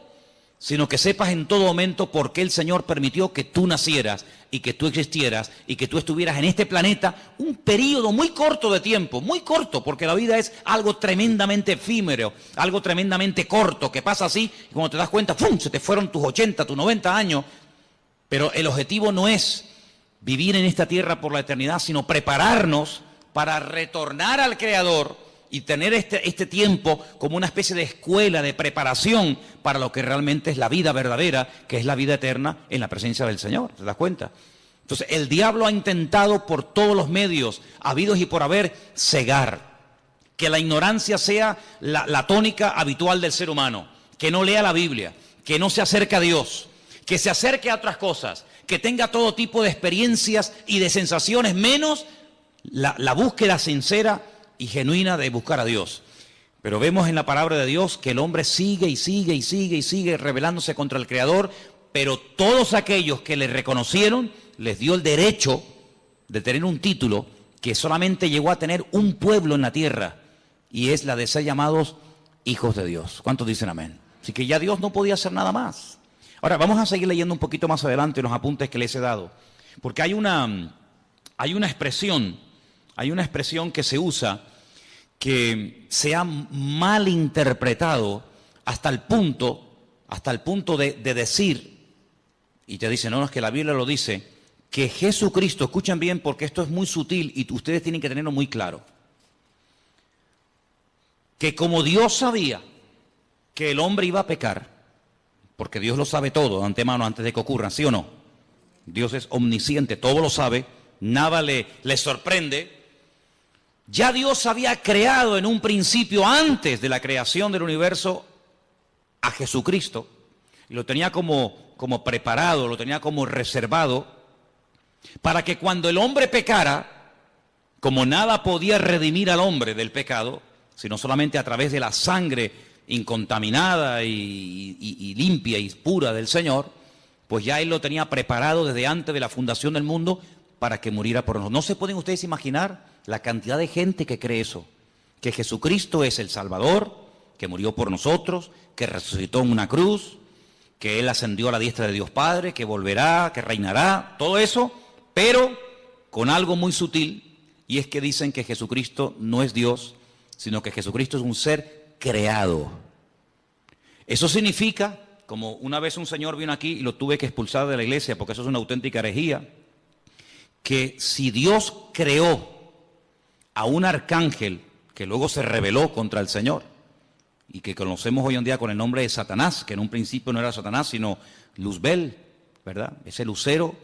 Sino que sepas en todo momento por qué el Señor permitió que tú nacieras y que tú existieras y que tú estuvieras en este planeta un periodo muy corto de tiempo, muy corto, porque la vida es algo tremendamente efímero, algo tremendamente corto, que pasa así y cuando te das cuenta, ¡fum!, se te fueron tus 80, tus 90 años. Pero el objetivo no es vivir en esta tierra por la eternidad, sino prepararnos para retornar al Creador y tener este tiempo como una especie de escuela, de preparación para lo que realmente es la vida verdadera, que es la vida eterna en la presencia del Señor. ¿Te das cuenta? Entonces, el diablo ha intentado por todos los medios, habidos y por haber, cegar. Que la ignorancia sea la tónica habitual del ser humano. Que no lea la Biblia, que no se acerque a Dios, que se acerque a otras cosas, que tenga todo tipo de experiencias y de sensaciones, menos la búsqueda sincera y genuina de buscar a Dios. Pero vemos en la palabra de Dios que el hombre sigue y sigue y sigue y sigue rebelándose contra el Creador, pero todos aquellos que le reconocieron les dio el derecho de tener un título que solamente llegó a tener un pueblo en la tierra, y es la de ser llamados hijos de Dios. ¿Cuántos dicen amén? Así que ya Dios no podía hacer nada más. Ahora vamos a seguir leyendo un poquito más adelante los apuntes que les he dado, porque hay una expresión que se usa que se ha malinterpretado hasta el punto de decir, y te dicen, no, es que la Biblia lo dice, que Jesucristo, escuchen bien porque esto es muy sutil y ustedes tienen que tenerlo muy claro, que como Dios sabía que el hombre iba a pecar, porque Dios lo sabe todo de antemano antes de que ocurra, ¿sí o no? Dios es omnisciente, todo lo sabe, nada le sorprende. Ya Dios había creado en un principio, antes de la creación del universo, a Jesucristo, y lo tenía como preparado, lo tenía como reservado, para que cuando el hombre pecara, como nada podía redimir al hombre del pecado, sino solamente a través de la sangre incontaminada y limpia y pura del Señor, pues ya Él lo tenía preparado desde antes de la fundación del mundo para que muriera por nosotros. ¿No se pueden ustedes imaginar la cantidad de gente que cree eso? Que Jesucristo es el Salvador, que murió por nosotros, que resucitó en una cruz, que Él ascendió a la diestra de Dios Padre, que volverá, que reinará, todo eso, pero con algo muy sutil, y es que dicen que Jesucristo no es Dios, sino que Jesucristo es un ser creado. Eso significa, como una vez un señor vino aquí y lo tuve que expulsar de la iglesia, porque eso es una auténtica herejía, que si Dios creó a un arcángel que luego se rebeló contra el Señor y que conocemos hoy en día con el nombre de Satanás, que en un principio no era Satanás sino Luzbel, ¿verdad? Ese lucero,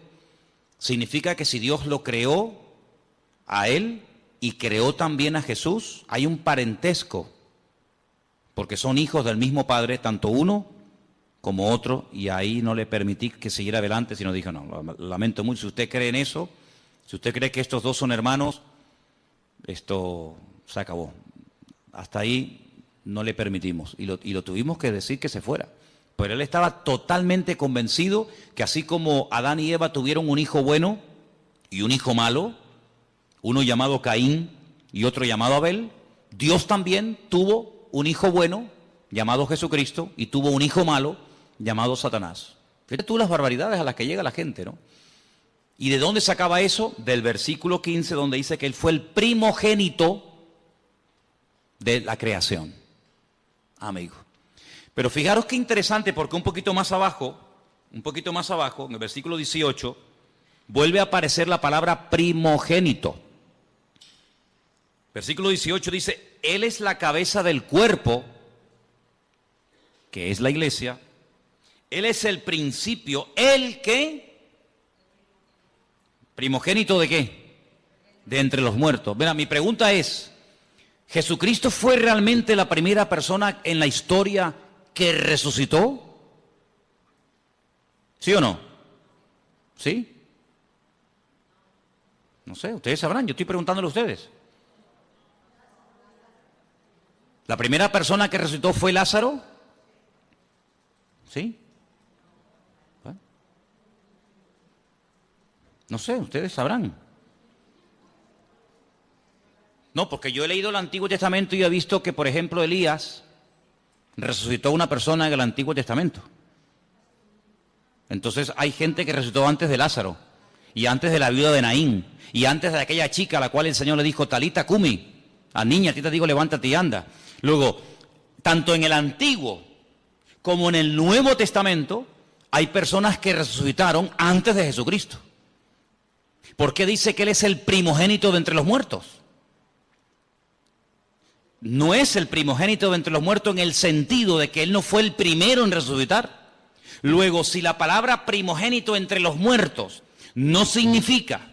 significa que si Dios lo creó a él y creó también a Jesús, hay un parentesco, porque son hijos del mismo Padre, tanto uno como otro, y ahí no le permití que siguiera adelante, sino dije, no, lo lamento mucho, si usted cree en eso, si usted cree que estos dos son hermanos, esto se acabó. Hasta ahí no le permitimos, y lo tuvimos que decir que se fuera. Pero él estaba totalmente convencido que así como Adán y Eva tuvieron un hijo bueno y un hijo malo, uno llamado Caín y otro llamado Abel, Dios también tuvo un hijo bueno llamado Jesucristo y tuvo un hijo malo llamado Satanás. Fíjate tú las barbaridades a las que llega la gente, ¿no? ¿Y de dónde sacaba eso? Del versículo 15, donde dice que él fue el primogénito de la creación. Amigo. Pero fijaros qué interesante, porque un poquito más abajo, en el versículo 18, vuelve a aparecer la palabra primogénito. Versículo 18 dice, Él es la cabeza del cuerpo, que es la iglesia. Él es el principio, ¿el qué? ¿Primogénito de qué? De entre los muertos. Mira, mi pregunta es, ¿Jesucristo fue realmente la primera persona en la historia que resucitó? ¿Sí o no? ¿Sí? No sé, ustedes sabrán, yo estoy preguntándole a ustedes. ¿La primera persona que resucitó fue Lázaro? ¿Sí? Bueno. No sé, ustedes sabrán. No, porque yo he leído el Antiguo Testamento y he visto que, por ejemplo, Elías resucitó a una persona en el Antiguo Testamento. Entonces hay gente que resucitó antes de Lázaro, y antes de la viuda de Naín, y antes de aquella chica a la cual el Señor le dijo, Talita Cumi, a niña, a ti te digo, levántate y anda. Luego, tanto en el Antiguo como en el Nuevo Testamento, hay personas que resucitaron antes de Jesucristo. ¿Por qué dice que Él es el primogénito de entre los muertos? No es el primogénito de entre los muertos en el sentido de que Él no fue el primero en resucitar. Luego, si la palabra primogénito entre los muertos no significa,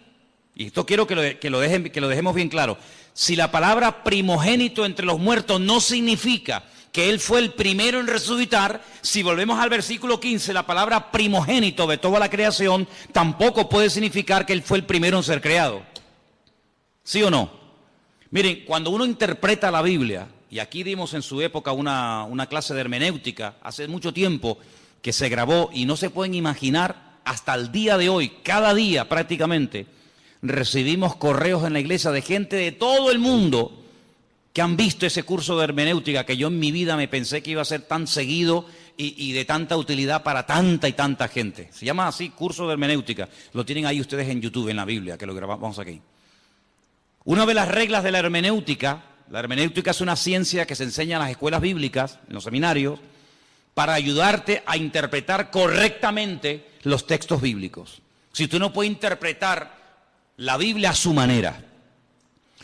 y esto quiero que lo dejemos bien claro, si la palabra primogénito entre los muertos no significa que Él fue el primero en resucitar, si volvemos al versículo 15, la palabra primogénito de toda la creación tampoco puede significar que Él fue el primero en ser creado. ¿Sí o no? Miren, cuando uno interpreta la Biblia, y aquí dimos en su época una clase de hermenéutica, hace mucho tiempo que se grabó y no se pueden imaginar hasta el día de hoy, cada día prácticamente, recibimos correos en la iglesia de gente de todo el mundo que han visto ese curso de hermenéutica que yo en mi vida me pensé que iba a ser tan seguido y de tanta utilidad para tanta y tanta gente. Se llama así, curso de hermenéutica. Lo tienen ahí ustedes en YouTube, en la Biblia, que lo grabamos aquí. Una de las reglas de la hermenéutica es una ciencia que se enseña en las escuelas bíblicas, en los seminarios, para ayudarte a interpretar correctamente los textos bíblicos. Si usted no puede interpretar la Biblia a su manera,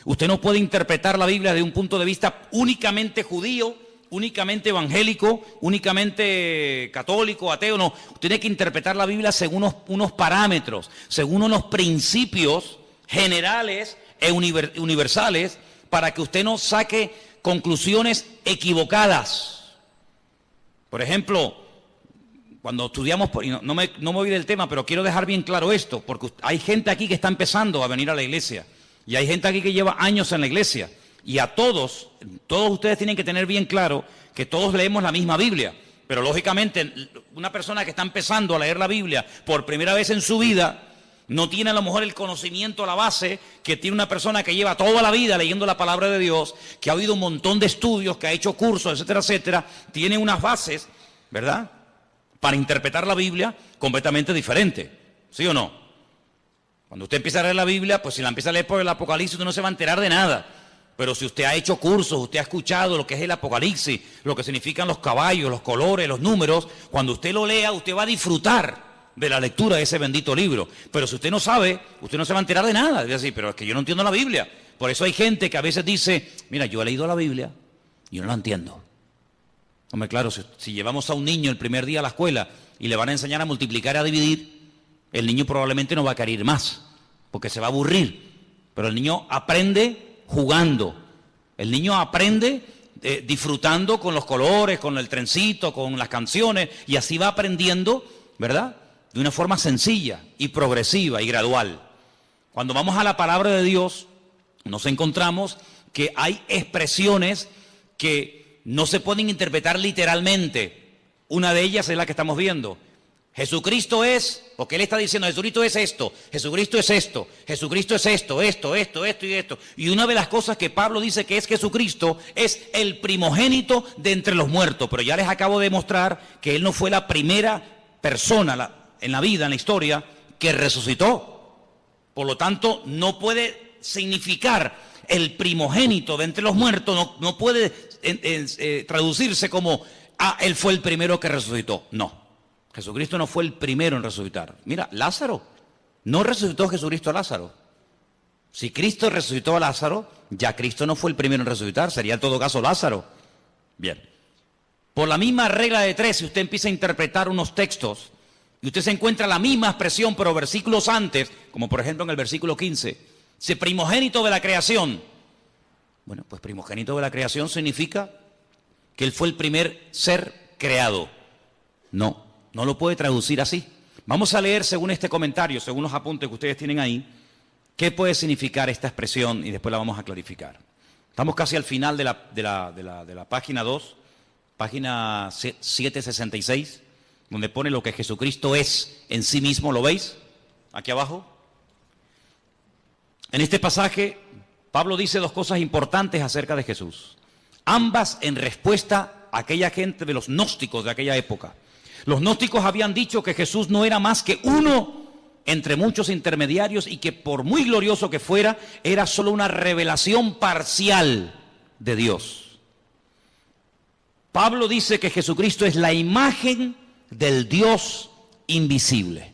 usted no puede interpretar la Biblia desde un punto de vista únicamente judío, únicamente evangélico, únicamente católico, ateo, no. Usted tiene que interpretar la Biblia según unos parámetros, según unos principios generales e universales, para que usted no saque conclusiones equivocadas. Por ejemplo, cuando estudiamos, y no me voy del tema, pero quiero dejar bien claro esto, porque hay gente aquí que está empezando a venir a la iglesia, y hay gente aquí que lleva años en la iglesia, y a todos ustedes tienen que tener bien claro que todos leemos la misma Biblia, pero lógicamente una persona que está empezando a leer la Biblia por primera vez en su vida, no tiene a lo mejor el conocimiento, la base que tiene una persona que lleva toda la vida leyendo la palabra de Dios, que ha oído un montón de estudios, que ha hecho cursos, etcétera, etcétera. Tiene unas bases, ¿verdad?, para interpretar la Biblia completamente diferente. ¿Sí o no? Cuando usted empieza a leer la Biblia, pues si la empieza a leer por el Apocalipsis, usted no se va a enterar de nada. Pero si usted ha hecho cursos, usted ha escuchado lo que es el Apocalipsis, lo que significan los caballos, los colores, los números, cuando usted lo lea, usted va a disfrutar de la lectura de ese bendito libro. Pero si usted no sabe, usted no se va a enterar de nada. Es decir, pero es que yo no entiendo la Biblia. Por eso hay gente que a veces dice, mira, yo he leído la Biblia y yo no la entiendo. Hombre, claro, si llevamos a un niño el primer día a la escuela y le van a enseñar a multiplicar y a dividir, el niño probablemente no va a querer más, porque se va a aburrir. Pero el niño aprende jugando. El niño aprende disfrutando con los colores, con el trencito, con las canciones, y así va aprendiendo, ¿verdad?, de una forma sencilla y progresiva y gradual. Cuando vamos a la palabra de Dios, nos encontramos que hay expresiones que no se pueden interpretar literalmente. Una de ellas es la que estamos viendo. Jesucristo es, porque Él está diciendo, Jesucristo es esto, Jesucristo es esto, Jesucristo es esto y esto. Y una de las cosas que Pablo dice que es Jesucristo es el primogénito de entre los muertos. Pero ya les acabo de mostrar que Él no fue la primera persona en la vida, en la historia, que resucitó. Por lo tanto, no puede significar el primogénito de entre los muertos, no puede traducirse como, Él fue el primero que resucitó. No. Jesucristo no fue el primero en resucitar. Mira, Lázaro, no resucitó Jesucristo a Lázaro. Si Cristo resucitó a Lázaro, ya Cristo no fue el primero en resucitar, sería en todo caso Lázaro. Bien, por la misma regla de tres, si usted empieza a interpretar unos textos y usted se encuentra la misma expresión, pero versículos antes, como por ejemplo en el versículo 15, dice primogénito de la creación. Bueno, pues primogénito de la creación significa que Él fue el primer ser creado. No lo puede traducir así. Vamos a leer según este comentario, según los apuntes que ustedes tienen ahí, qué puede significar esta expresión y después la vamos a clarificar. Estamos casi al final de la página 2, página 766, donde pone lo que Jesucristo es en sí mismo. ¿Lo veis? Aquí abajo. En este pasaje, Pablo dice dos cosas importantes acerca de Jesús. Ambas en respuesta a aquella gente de los gnósticos de aquella época. Los gnósticos habían dicho que Jesús no era más que uno entre muchos intermediarios y que por muy glorioso que fuera, era solo una revelación parcial de Dios. Pablo dice que Jesucristo es la imagen del Dios invisible.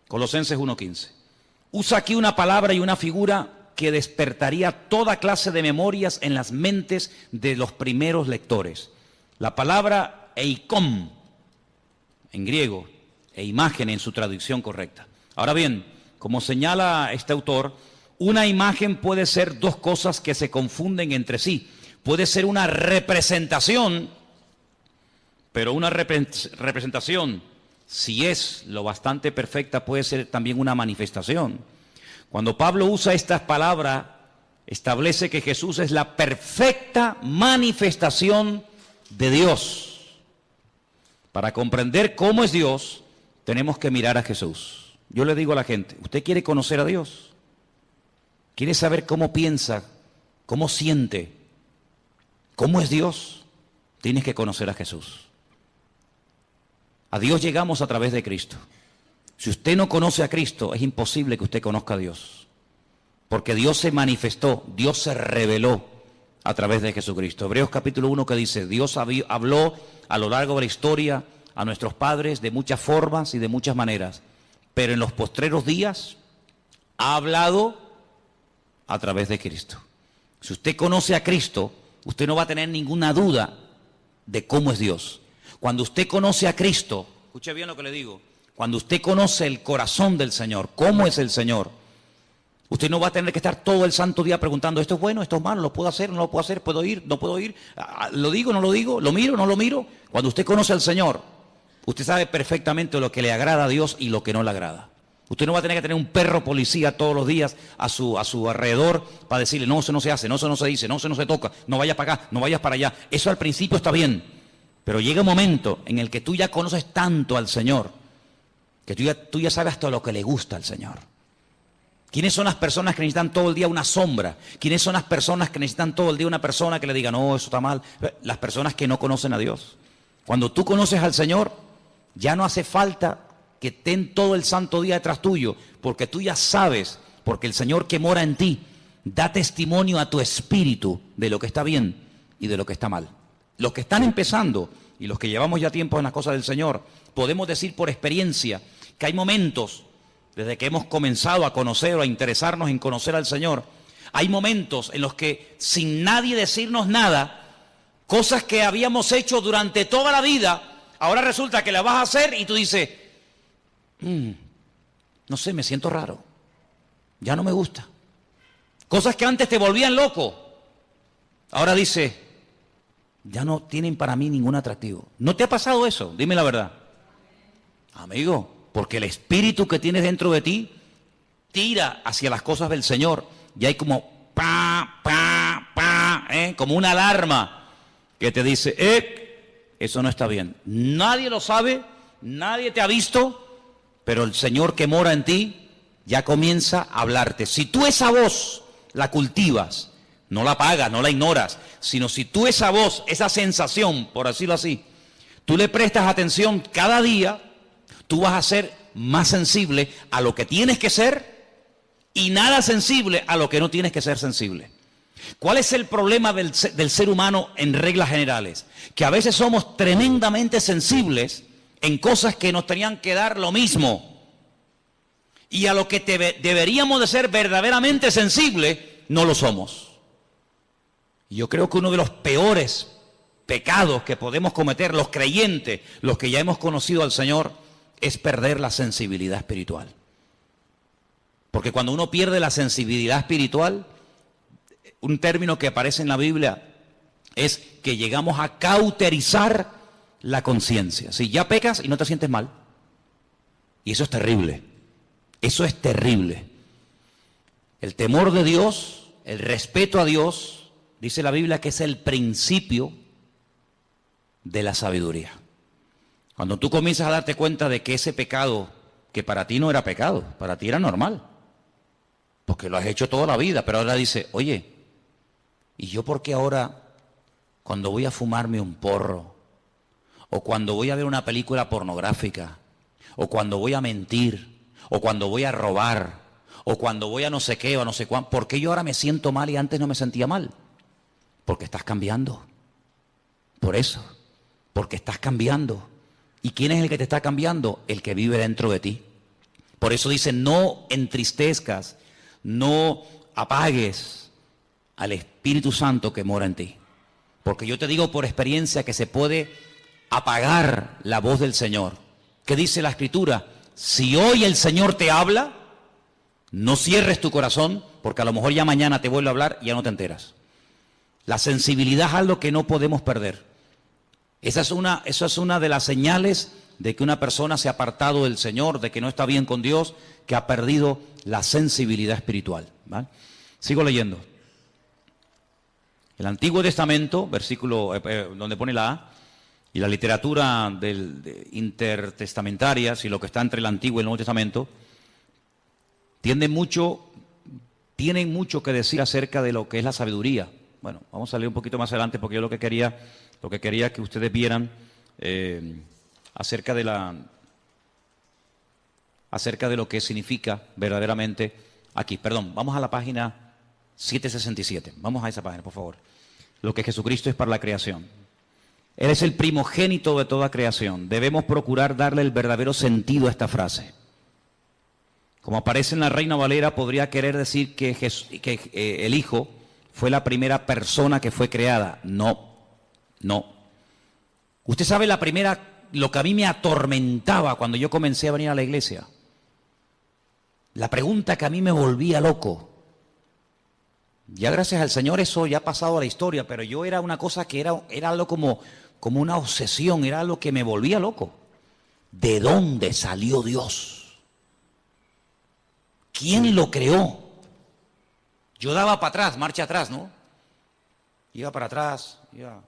Colosenses 1:15. Usa aquí una palabra y una figura que despertaría toda clase de memorias en las mentes de los primeros lectores. La palabra eikon, en griego, e imagen en su traducción correcta. Ahora bien, como señala este autor, una imagen puede ser dos cosas que se confunden entre sí. Puede ser una representación, pero una representación, si es lo bastante perfecta, puede ser también una manifestación. Cuando Pablo usa estas palabras, establece que Jesús es la perfecta manifestación de Dios. Para comprender cómo es Dios, tenemos que mirar a Jesús. Yo le digo a la gente, ¿usted quiere conocer a Dios? ¿Quiere saber cómo piensa, cómo siente, cómo es Dios? Tienes que conocer a Jesús. A Dios llegamos a través de Cristo. Si usted no conoce a Cristo, es imposible que usted conozca a Dios. Porque Dios se manifestó, Dios se reveló a través de Jesucristo. Hebreos capítulo 1 que dice, Dios habló a lo largo de la historia a nuestros padres de muchas formas y de muchas maneras, pero en los postreros días ha hablado a través de Cristo. Si usted conoce a Cristo, usted no va a tener ninguna duda de cómo es Dios. Cuando usted conoce a Cristo, escuche bien lo que le digo, cuando usted conoce el corazón del Señor, cómo es el Señor, usted no va a tener que estar todo el santo día preguntando, esto es bueno, esto es malo, lo puedo hacer, no lo puedo hacer, puedo ir, no puedo ir, lo digo, no lo digo, lo miro, no lo miro. Cuando usted conoce al Señor, usted sabe perfectamente lo que le agrada a Dios y lo que no le agrada. Usted no va a tener que tener un perro policía todos los días a su alrededor para decirle, no, eso no se hace, no, eso no se dice, no, eso no se toca, no vayas para acá, no vayas para allá. Eso al principio está bien, pero llega un momento en el que tú ya conoces tanto al Señor, que tú ya sabes hasta lo que le gusta al Señor. ¿Quiénes son las personas que necesitan todo el día una sombra? ¿Quiénes son las personas que necesitan todo el día una persona que le diga, no, eso está mal? Las personas que no conocen a Dios. Cuando tú conoces al Señor, ya no hace falta que estén todo el santo día detrás tuyo, porque tú ya sabes, porque el Señor que mora en ti da testimonio a tu espíritu de lo que está bien y de lo que está mal. Los que están empezando y los que llevamos ya tiempo en las cosas del Señor, podemos decir por experiencia que hay momentos, desde que hemos comenzado a conocer o a interesarnos en conocer al Señor, hay momentos en los que sin nadie decirnos nada, cosas que habíamos hecho durante toda la vida, ahora resulta que las vas a hacer y tú dices, no sé, me siento raro, ya no me gusta. Cosas que antes te volvían loco, ahora dice, ya no tienen para mí ningún atractivo. ¿No te ha pasado eso? Dime la verdad. Amigo, porque el espíritu que tienes dentro de ti tira hacia las cosas del Señor y hay como como una alarma que te dice, eso no está bien. Nadie lo sabe, nadie te ha visto, pero el Señor que mora en ti ya comienza a hablarte. Si tú esa voz la cultivas, no la apagas, no la ignoras, sino si tú esa voz, esa sensación, por decirlo así, tú le prestas atención cada día, tú vas a ser más sensible a lo que tienes que ser y nada sensible a lo que no tienes que ser sensible. ¿Cuál es el problema del ser humano en reglas generales? Que a veces somos tremendamente sensibles en cosas que nos tenían que dar lo mismo. Y a lo que deberíamos de ser verdaderamente sensibles, no lo somos. Y yo creo que uno de los peores pecados que podemos cometer los creyentes, los que ya hemos conocido al Señor, es perder la sensibilidad espiritual. Porque cuando uno pierde la sensibilidad espiritual, un término que aparece en la Biblia es que llegamos a cauterizar la conciencia. Si ya pecas y no te sientes mal. Y eso es terrible. Eso es terrible. El temor de Dios, el respeto a Dios, dice la Biblia que es el principio de la sabiduría. Cuando tú comienzas a darte cuenta de que ese pecado, que para ti no era pecado, para ti era normal, porque lo has hecho toda la vida, pero ahora dice, oye, ¿y yo por qué ahora, cuando voy a fumarme un porro, o cuando voy a ver una película pornográfica, o cuando voy a mentir, o cuando voy a robar, o cuando voy a no sé qué, o a no sé cuánto, ¿por qué yo ahora me siento mal y antes no me sentía mal? Porque estás cambiando. Por eso, porque estás cambiando. ¿Y quién es el que te está cambiando? El que vive dentro de ti. Por eso dice, no entristezcas, no apagues al Espíritu Santo que mora en ti. Porque yo te digo por experiencia que se puede apagar la voz del Señor. ¿Qué dice la Escritura? Si hoy el Señor te habla, no cierres tu corazón, porque a lo mejor ya mañana te vuelve a hablar y ya no te enteras. La sensibilidad es algo que no podemos perder. Esa es una de las señales de que una persona se ha apartado del Señor, de que no está bien con Dios, que ha perdido la sensibilidad espiritual. ¿Vale? Sigo leyendo. El Antiguo Testamento, versículo donde pone la A, y la literatura intertestamentaria, si lo que está entre el Antiguo y el Nuevo Testamento, tienen mucho que decir acerca de lo que es la sabiduría. Bueno, vamos a leer un poquito más adelante porque yo lo que quería que ustedes vieran acerca de lo que significa verdaderamente aquí. Perdón, vamos a la página 767. Vamos a esa página, por favor. Lo que Jesucristo es para la creación. Él es el primogénito de toda creación. Debemos procurar darle el verdadero sentido a esta frase. Como aparece en la Reina Valera, podría querer decir que el Hijo fue la primera persona que fue creada. No. Usted sabe lo que a mí me atormentaba cuando yo comencé a venir a la iglesia. La pregunta que a mí me volvía loco. Ya gracias al Señor eso ya ha pasado a la historia, pero yo era una cosa que era algo como una obsesión, era algo que me volvía loco. ¿De dónde salió Dios? ¿Quién lo creó? Yo daba para atrás, marcha atrás, ¿no? Iba para atrás, iba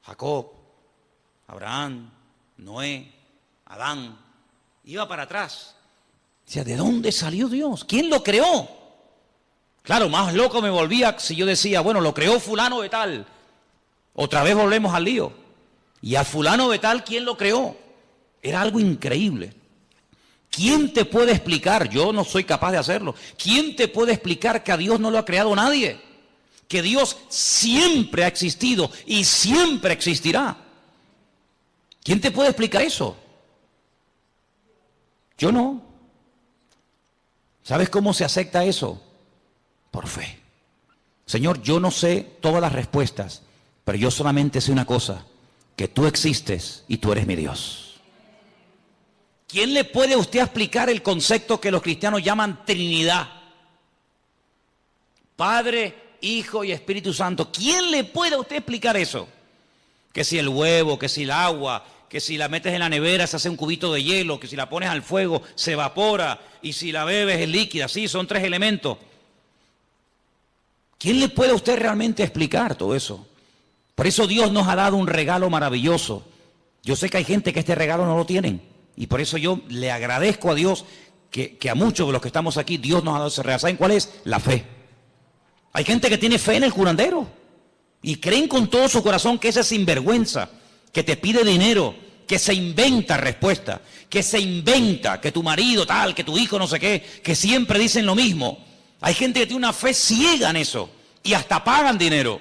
Jacob, Abraham, Noé, Adán, iba para atrás. Decía, ¿de dónde salió Dios? ¿Quién lo creó? Claro, más loco me volvía si yo decía, bueno, lo creó fulano de tal. Otra vez volvemos al lío. Y a fulano de tal, ¿quién lo creó? Era algo increíble. ¿Quién te puede explicar? Yo no soy capaz de hacerlo. ¿Quién te puede explicar que a Dios no lo ha creado nadie? Que Dios siempre ha existido y siempre existirá. ¿Quién te puede explicar eso? Yo no. ¿Sabes cómo se acepta eso? Por fe. Señor, yo no sé todas las respuestas, pero yo solamente sé una cosa, que tú existes y tú eres mi Dios. ¿Quién le puede a usted explicar el concepto que los cristianos llaman Trinidad? Padre, Hijo y Espíritu Santo. ¿Quién le puede a usted explicar eso? Que si el huevo, que si el agua, que si la metes en la nevera se hace un cubito de hielo, que si la pones al fuego se evapora y si la bebes es líquida. Sí, son 3 elementos. ¿Quién le puede a usted realmente explicar todo eso? Por eso Dios nos ha dado un regalo maravilloso. Yo sé que hay gente que este regalo no lo tienen. Y por eso yo le agradezco a Dios que a muchos de los que estamos aquí, Dios nos ha dado ese regalo. ¿Saben cuál es? La fe. Hay gente que tiene fe en el curandero. Y creen con todo su corazón que ese sinvergüenza, que te pide dinero, que se inventa respuesta, que se inventa que tu marido tal, que tu hijo no sé qué, que siempre dicen lo mismo. Hay gente que tiene una fe ciega en eso y hasta pagan dinero.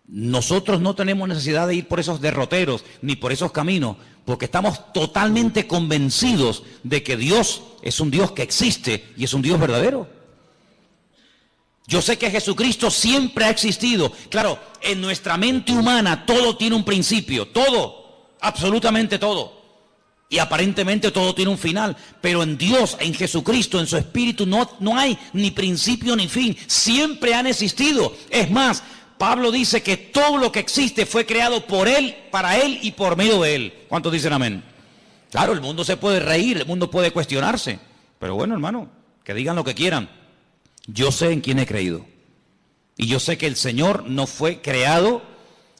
Nosotros no tenemos necesidad de ir por esos derroteros ni por esos caminos, porque estamos totalmente convencidos de que Dios es un Dios que existe y es un Dios verdadero. Yo sé que Jesucristo siempre ha existido. Claro, en nuestra mente humana todo tiene un principio, todo, absolutamente todo. Y aparentemente todo tiene un final, pero en Dios, en Jesucristo, en su Espíritu no hay ni principio ni fin. Siempre han existido. Es más, Pablo dice que todo lo que existe fue creado por Él, para Él y por medio de Él. ¿Cuántos dicen amén? Claro, el mundo se puede reír, el mundo puede cuestionarse. Pero bueno, hermano, que digan lo que quieran. Yo sé en quién he creído. Y yo sé que el Señor no fue creado,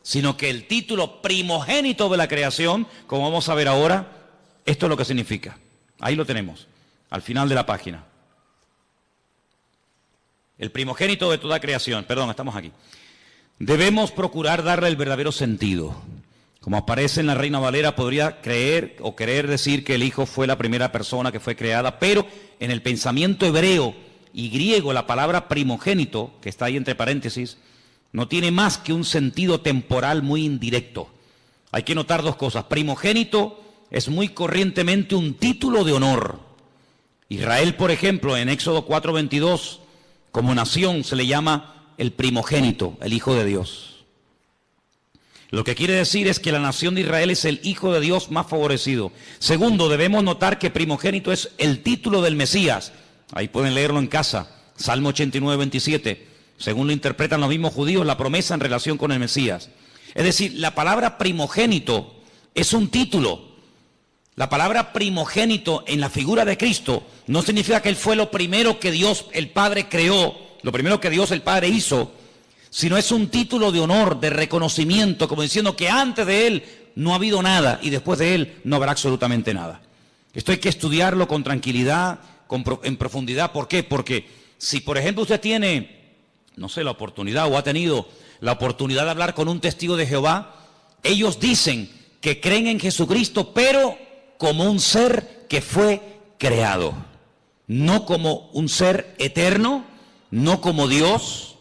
sino que el título primogénito de la creación, como vamos a ver ahora, esto es lo que significa. Ahí lo tenemos, al final de la página. El primogénito de toda creación. Perdón, estamos aquí. Debemos procurar darle el verdadero sentido. Como aparece en la Reina Valera, podría creer o querer decir que el Hijo fue la primera persona que fue creada, pero en el pensamiento hebreo y griego, la palabra primogénito, que está ahí entre paréntesis, no tiene más que un sentido temporal muy indirecto. Hay que notar 2 cosas. Primogénito es muy corrientemente un título de honor. Israel, por ejemplo, en Éxodo 4:22, como nación se le llama el primogénito, el Hijo de Dios. Lo que quiere decir es que la nación de Israel es el Hijo de Dios más favorecido. Segundo, debemos notar que primogénito es el título del Mesías. Ahí pueden leerlo en casa, Salmo 89:27. Según lo interpretan los mismos judíos, la promesa en relación con el Mesías. Es decir, la palabra primogénito es un título. La palabra primogénito en la figura de Cristo no significa que Él fue lo primero que Dios el Padre creó, lo primero que Dios el Padre hizo, sino es un título de honor, de reconocimiento, como diciendo que antes de Él no ha habido nada y después de Él no habrá absolutamente nada. Esto hay que estudiarlo con tranquilidad, en profundidad. ¿Por qué? Porque si, por ejemplo, usted tiene, no sé, la oportunidad o ha tenido la oportunidad de hablar con un testigo de Jehová, ellos dicen que creen en Jesucristo, pero como un ser que fue creado, no como un ser eterno, no como Dios,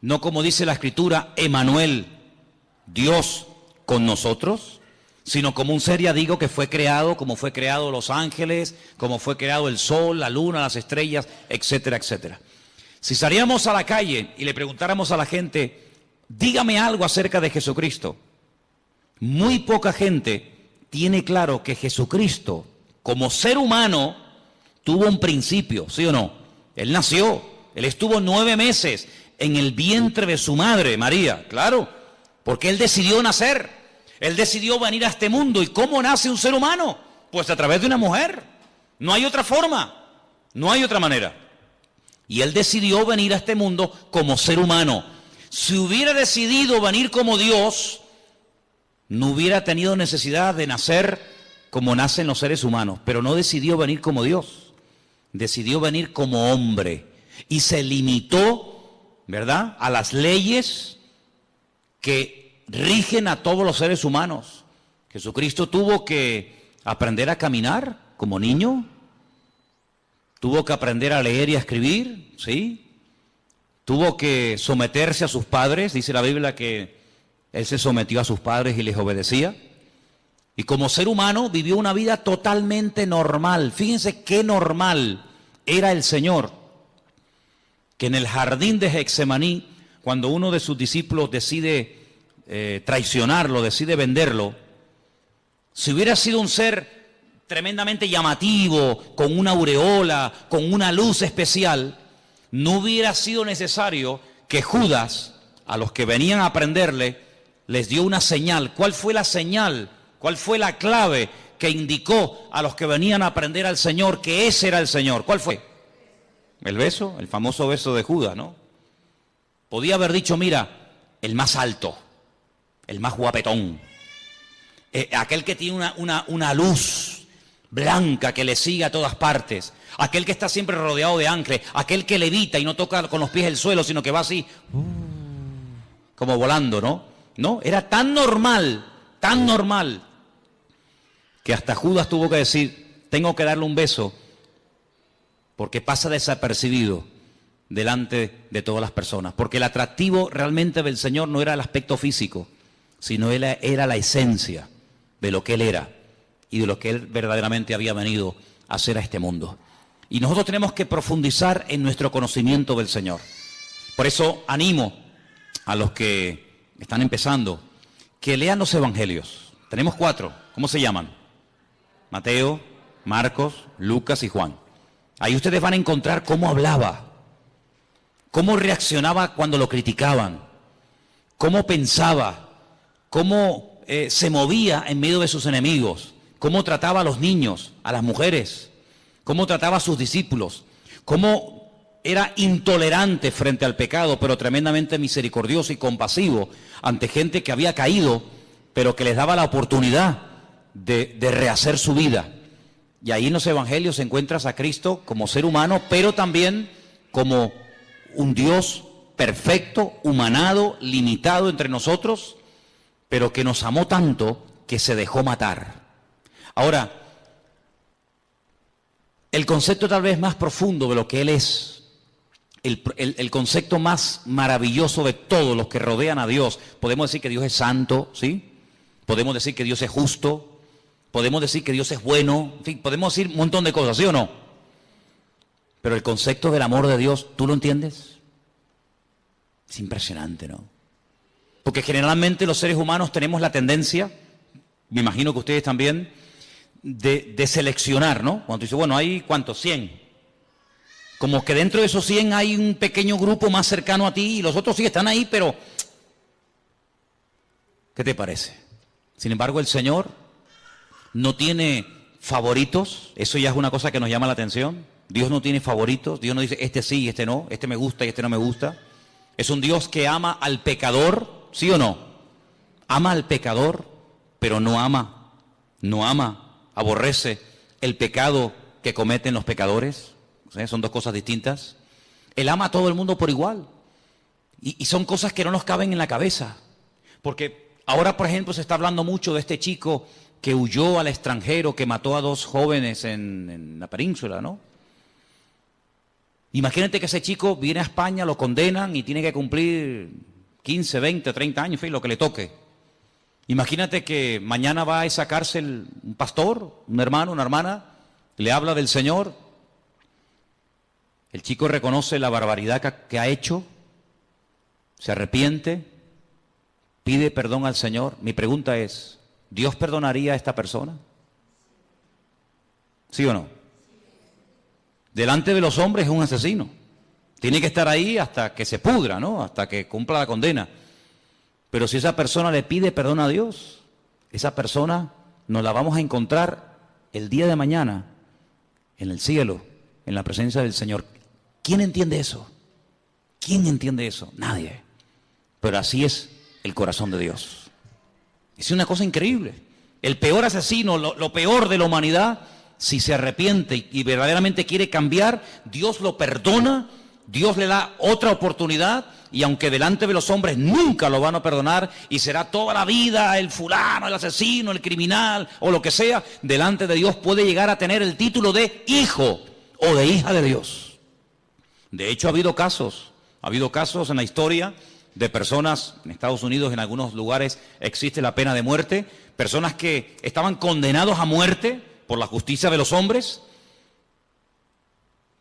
no como dice la Escritura, Emmanuel, Dios con nosotros, sino como un ser, ya digo, que fue creado, como fue creado los ángeles, como fue creado el sol, la luna, las estrellas, etcétera, etcétera. Si salíamos a la calle y le preguntáramos a la gente, dígame algo acerca de Jesucristo, muy poca gente tiene claro que Jesucristo, como ser humano, tuvo un principio, ¿sí o no? Él nació, Él estuvo 9 meses en el vientre de su madre, María, claro, porque Él decidió nacer. Él decidió venir a este mundo. ¿Y cómo nace un ser humano? Pues a través de una mujer. No hay otra forma, no hay otra manera. Y Él decidió venir a este mundo como ser humano. Si hubiera decidido venir como Dios, no hubiera tenido necesidad de nacer como nacen los seres humanos. Pero no decidió venir como Dios. Decidió venir como hombre. Y se limitó, ¿verdad?, a las leyes que rigen a todos los seres humanos. Jesucristo tuvo que aprender a caminar como niño, tuvo que aprender a leer y a escribir, ¿sí? Tuvo que someterse a sus padres, dice la Biblia que Él se sometió a sus padres y les obedecía. Y como ser humano vivió una vida totalmente normal. Fíjense qué normal era el Señor, que en el jardín de Getsemaní, cuando uno de sus discípulos decide traicionarlo, decide venderlo, si hubiera sido un ser tremendamente llamativo, con una aureola, con una luz especial, no hubiera sido necesario que Judas, a los que venían a prenderle, les dio una señal. ¿Cuál fue la señal? ¿Cuál fue la clave que indicó a los que venían a prender al Señor que ese era el Señor? ¿Cuál fue? El beso, el famoso beso de Judas, ¿no? Podía haber dicho, mira, el más alto, el más guapetón, aquel que tiene una luz blanca que le sigue a todas partes, aquel que está siempre rodeado de ángeles, aquel que levita y no toca con los pies el suelo, sino que va así, como volando, ¿no? No, era tan normal, que hasta Judas tuvo que decir, tengo que darle un beso, porque pasa desapercibido delante de todas las personas. Porque el atractivo realmente del Señor no era el aspecto físico, sino era la esencia de lo que Él era y de lo que Él verdaderamente había venido a hacer a este mundo. Y nosotros tenemos que profundizar en nuestro conocimiento del Señor. Por eso animo a los que están empezando que lean los evangelios. Tenemos 4. ¿Cómo se llaman? Mateo, Marcos, Lucas y Juan. Ahí ustedes van a encontrar cómo hablaba, cómo reaccionaba cuando lo criticaban, cómo pensaba, cómo se movía en medio de sus enemigos, cómo trataba a los niños, a las mujeres, cómo trataba a sus discípulos, cómo era intolerante frente al pecado, pero tremendamente misericordioso y compasivo ante gente que había caído, pero que les daba la oportunidad de rehacer su vida. Y ahí en los evangelios encuentras a Cristo como ser humano, pero también como un Dios perfecto, humanado, limitado entre nosotros, pero que nos amó tanto que se dejó matar. Ahora, el concepto tal vez más profundo de lo que Él es, el concepto más maravilloso de todos los que rodean a Dios, podemos decir que Dios es santo, ¿sí? Podemos decir que Dios es justo, podemos decir que Dios es bueno, en fin, podemos decir un montón de cosas, ¿sí o no? Pero el concepto del amor de Dios, ¿tú lo entiendes? Es impresionante, ¿no? Porque generalmente los seres humanos tenemos la tendencia, me imagino que ustedes también, de seleccionar, ¿no? Cuando dice, bueno, hay ¿cuántos? 100. Como que dentro de esos 100 hay un pequeño grupo más cercano a ti y los otros sí están ahí, pero ¿qué te parece? Sin embargo, el Señor no tiene favoritos. Eso ya es una cosa que nos llama la atención. Dios no tiene favoritos. Dios no dice, este sí, este no, este me gusta y este no me gusta. Es un Dios que ama al pecador, ¿sí o no? Ama al pecador, pero no ama, aborrece el pecado que cometen los pecadores. O sea, son dos cosas distintas. Él ama a todo el mundo por igual. Y son cosas que no nos caben en la cabeza. Porque ahora, por ejemplo, se está hablando mucho de este chico que huyó al extranjero, que mató a 2 jóvenes en la península, ¿no? Imagínate que ese chico viene a España, lo condenan y tiene que cumplir 15, 20, 30 años, en fin, lo que le toque. Imagínate que mañana va a esa cárcel un pastor, un hermano, una hermana, le habla del Señor. El chico reconoce la barbaridad que ha hecho, se arrepiente, pide perdón al Señor. Mi pregunta es, ¿Dios perdonaría a esta persona? ¿Sí o no? Delante de los hombres es un asesino. Tiene que estar ahí hasta que se pudra, ¿no? Hasta que cumpla la condena. Pero si esa persona le pide perdón a Dios, esa persona nos la vamos a encontrar el día de mañana en el cielo, en la presencia del Señor. ¿Quién entiende eso? ¿Quién entiende eso? Nadie. Pero así es el corazón de Dios. Es una cosa increíble. El peor asesino, lo peor de la humanidad, si se arrepiente y verdaderamente quiere cambiar, Dios lo perdona, Dios le da otra oportunidad, y aunque delante de los hombres nunca lo van a perdonar y será toda la vida el fulano, el asesino, el criminal o lo que sea, delante de Dios puede llegar a tener el título de hijo o de hija de Dios. De hecho, ha habido casos en la historia de personas, en Estados Unidos, en algunos lugares existe la pena de muerte, personas que estaban condenados a muerte por la justicia de los hombres,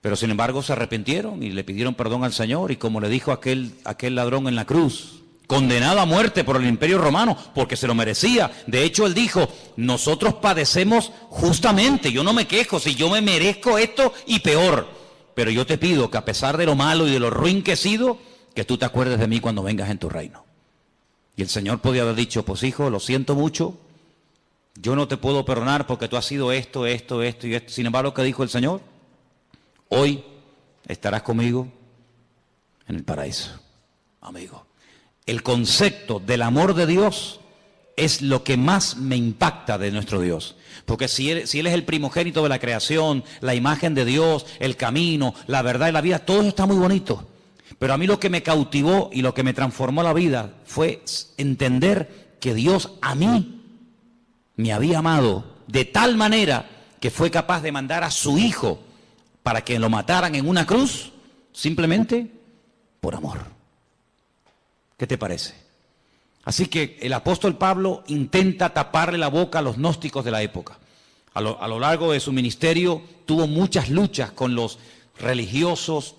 pero sin embargo se arrepintieron y le pidieron perdón al Señor, y como le dijo aquel ladrón en la cruz, condenado a muerte por el Imperio Romano, porque se lo merecía. De hecho, él dijo, nosotros padecemos justamente, yo no me quejo, si yo me merezco esto y peor, pero yo te pido que a pesar de lo malo y de lo ruin que he sido, que tú te acuerdes de mí cuando vengas en tu reino. Y el Señor podía haber dicho, pues hijo, lo siento mucho, yo no te puedo perdonar porque tú has sido esto y esto. Sin embargo, ¿qué dijo el Señor? Hoy estarás conmigo en el paraíso, amigo. El concepto del amor de Dios es lo que más me impacta de nuestro Dios. Porque si él es el primogénito de la creación, la imagen de Dios, el camino, la verdad y la vida, todo eso está muy bonito. Pero a mí lo que me cautivó y lo que me transformó la vida fue entender que Dios a mí me había amado de tal manera que fue capaz de mandar a su Hijo para que lo mataran en una cruz, simplemente por amor. ¿Qué te parece? Así que el apóstol Pablo intenta taparle la boca a los gnósticos de la época. A lo largo de su ministerio tuvo muchas luchas con los religiosos,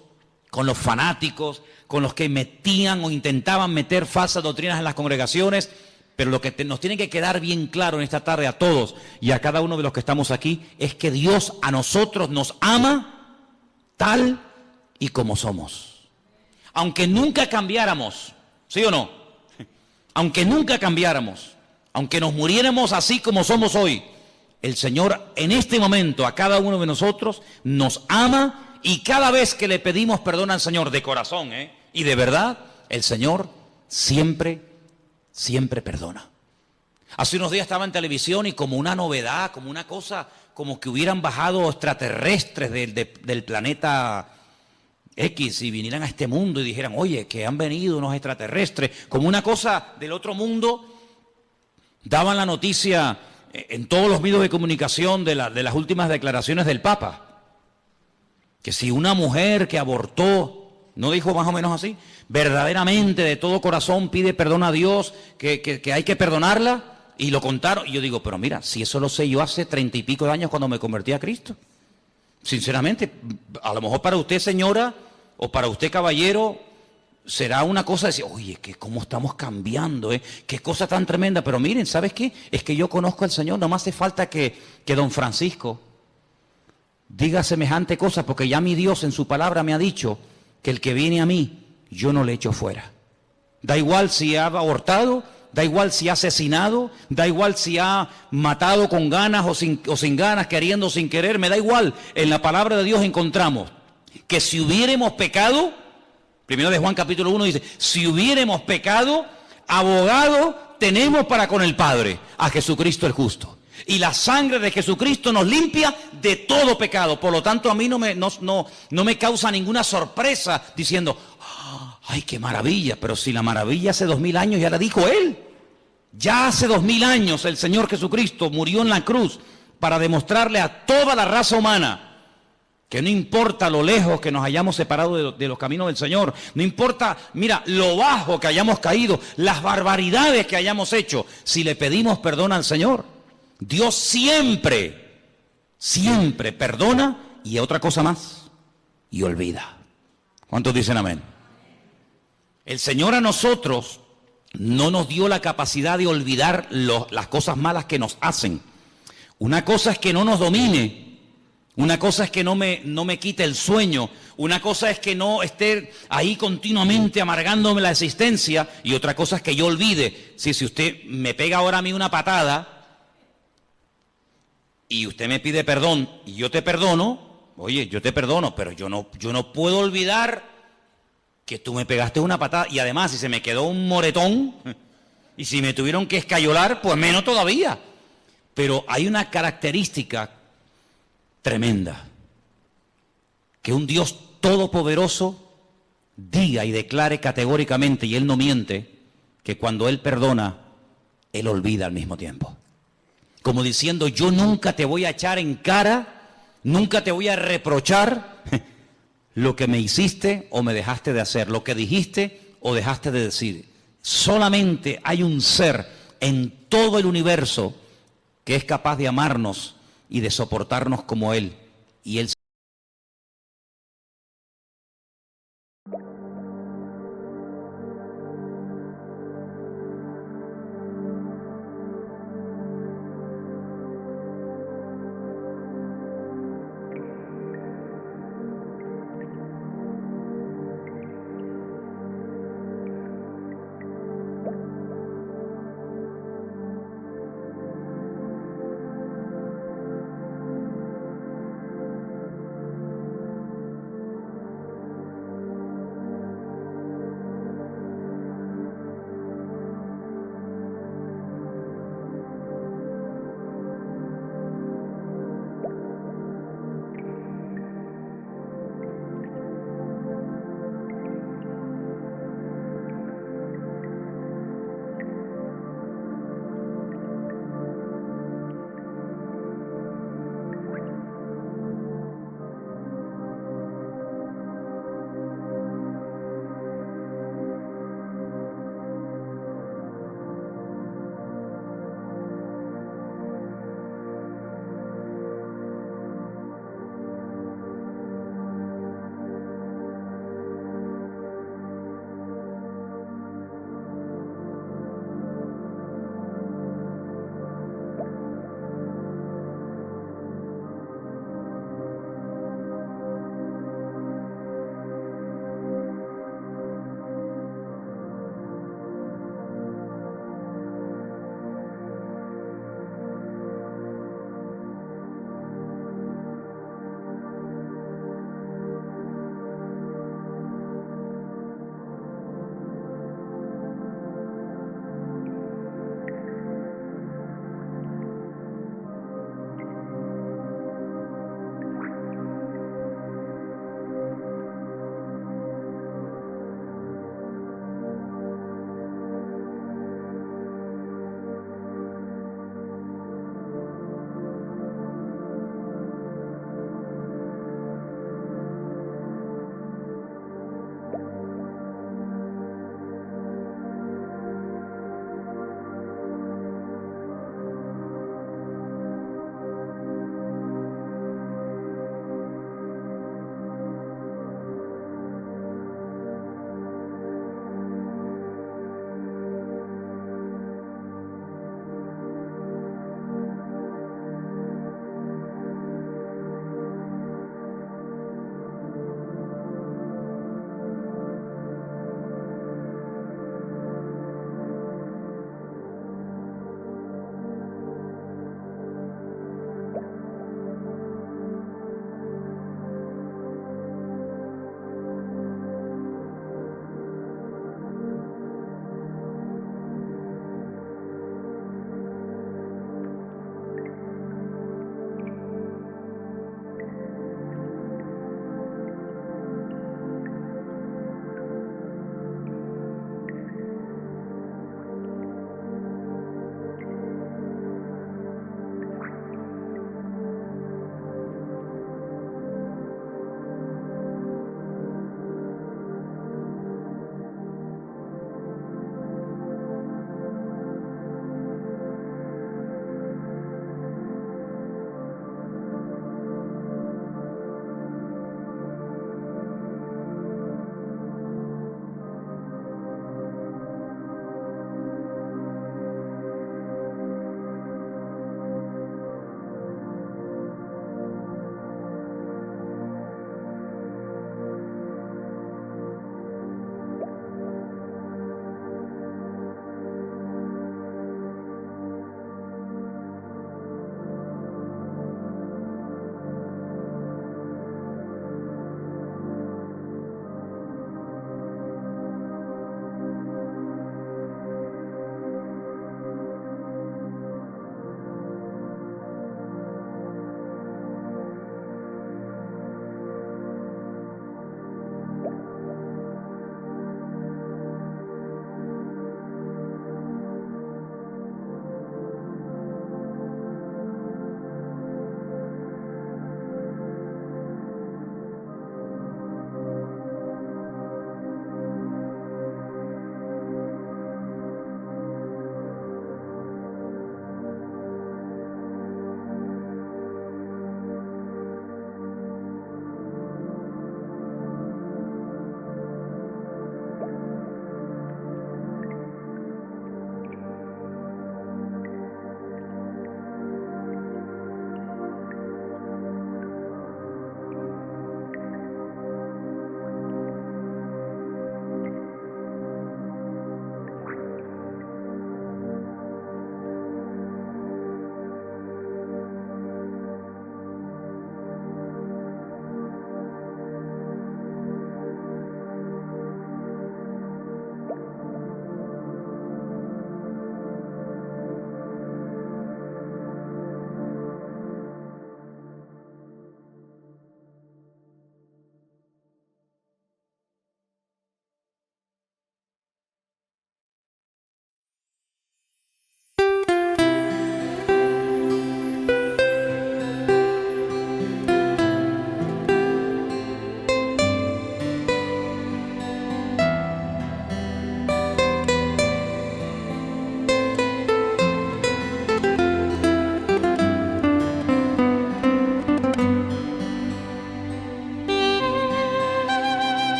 con los fanáticos, con los que metían o intentaban meter falsas doctrinas en las congregaciones. Pero lo que nos tiene que quedar bien claro en esta tarde a todos y a cada uno de los que estamos aquí es que Dios a nosotros nos ama tal y como somos. Aunque nunca cambiáramos, ¿sí o no? Aunque nunca cambiáramos, aunque nos muriéramos así como somos hoy, el Señor en este momento a cada uno de nosotros nos ama y cada vez que le pedimos perdón al Señor de corazón y de verdad, el Señor siempre perdona. Hace unos días estaba en televisión y como una novedad, como una cosa, como que hubieran bajado extraterrestres del planeta X y vinieran a este mundo y dijeran, oye, que han venido unos extraterrestres, como una cosa del otro mundo. Daban la noticia en todos los medios de comunicación de las últimas declaraciones del Papa, que si una mujer que abortó, ¿no dijo más o menos así? Verdaderamente de todo corazón pide perdón a Dios, que hay que perdonarla, y lo contaron. Y yo digo, pero mira, si eso lo sé yo hace 30 y pico de años cuando me convertí a Cristo. Sinceramente, a lo mejor para usted, señora, o para usted, caballero, será una cosa de decir, oye, que cómo estamos cambiando, qué cosa tan tremenda. Pero miren, ¿sabes qué? Es que yo conozco al Señor, no me hace falta que don Francisco diga semejante cosa, porque ya mi Dios en su palabra me ha dicho que el que viene a mí, yo no le echo fuera. Da igual si ha abortado, da igual si ha asesinado, da igual si ha matado con ganas o sin ganas, queriendo o sin querer, me da igual. En la palabra de Dios encontramos que si hubiéramos pecado, primero de Juan capítulo 1 dice, si hubiéramos pecado, abogado tenemos para con el Padre, a Jesucristo el justo. Y la sangre de Jesucristo nos limpia de todo pecado. Por lo tanto, a mí no me causa ninguna sorpresa diciendo, ¡ay, qué maravilla! Pero si la maravilla hace 2000 años ya la dijo Él. Ya hace 2000 años el Señor Jesucristo murió en la cruz para demostrarle a toda la raza humana que no importa lo lejos que nos hayamos separado de los caminos del Señor, no importa, mira, lo bajo que hayamos caído, las barbaridades que hayamos hecho, si le pedimos perdón al Señor, Dios siempre perdona y otra cosa más, y olvida. ¿Cuántos dicen amén? El Señor a nosotros no nos dio la capacidad de olvidar las cosas malas que nos hacen. Una cosa es que no nos domine, una cosa es que no me quite el sueño, una cosa es que no esté ahí continuamente amargándome la existencia, y otra cosa es que yo olvide. Si usted me pega ahora a mí una patada y usted me pide perdón y yo te perdono, oye, yo te perdono, pero yo no puedo olvidar que tú me pegaste una patada, y además si se me quedó un moretón y si me tuvieron que escayolar, pues menos todavía. Pero hay una característica tremenda, que un Dios todopoderoso diga y declare categóricamente, y Él no miente, que cuando Él perdona, Él olvida al mismo tiempo. Como diciendo, yo nunca te voy a echar en cara, nunca te voy a reprochar lo que me hiciste o me dejaste de hacer, lo que dijiste o dejaste de decir. Solamente hay un ser en todo el universo que es capaz de amarnos y de soportarnos como Él, y Él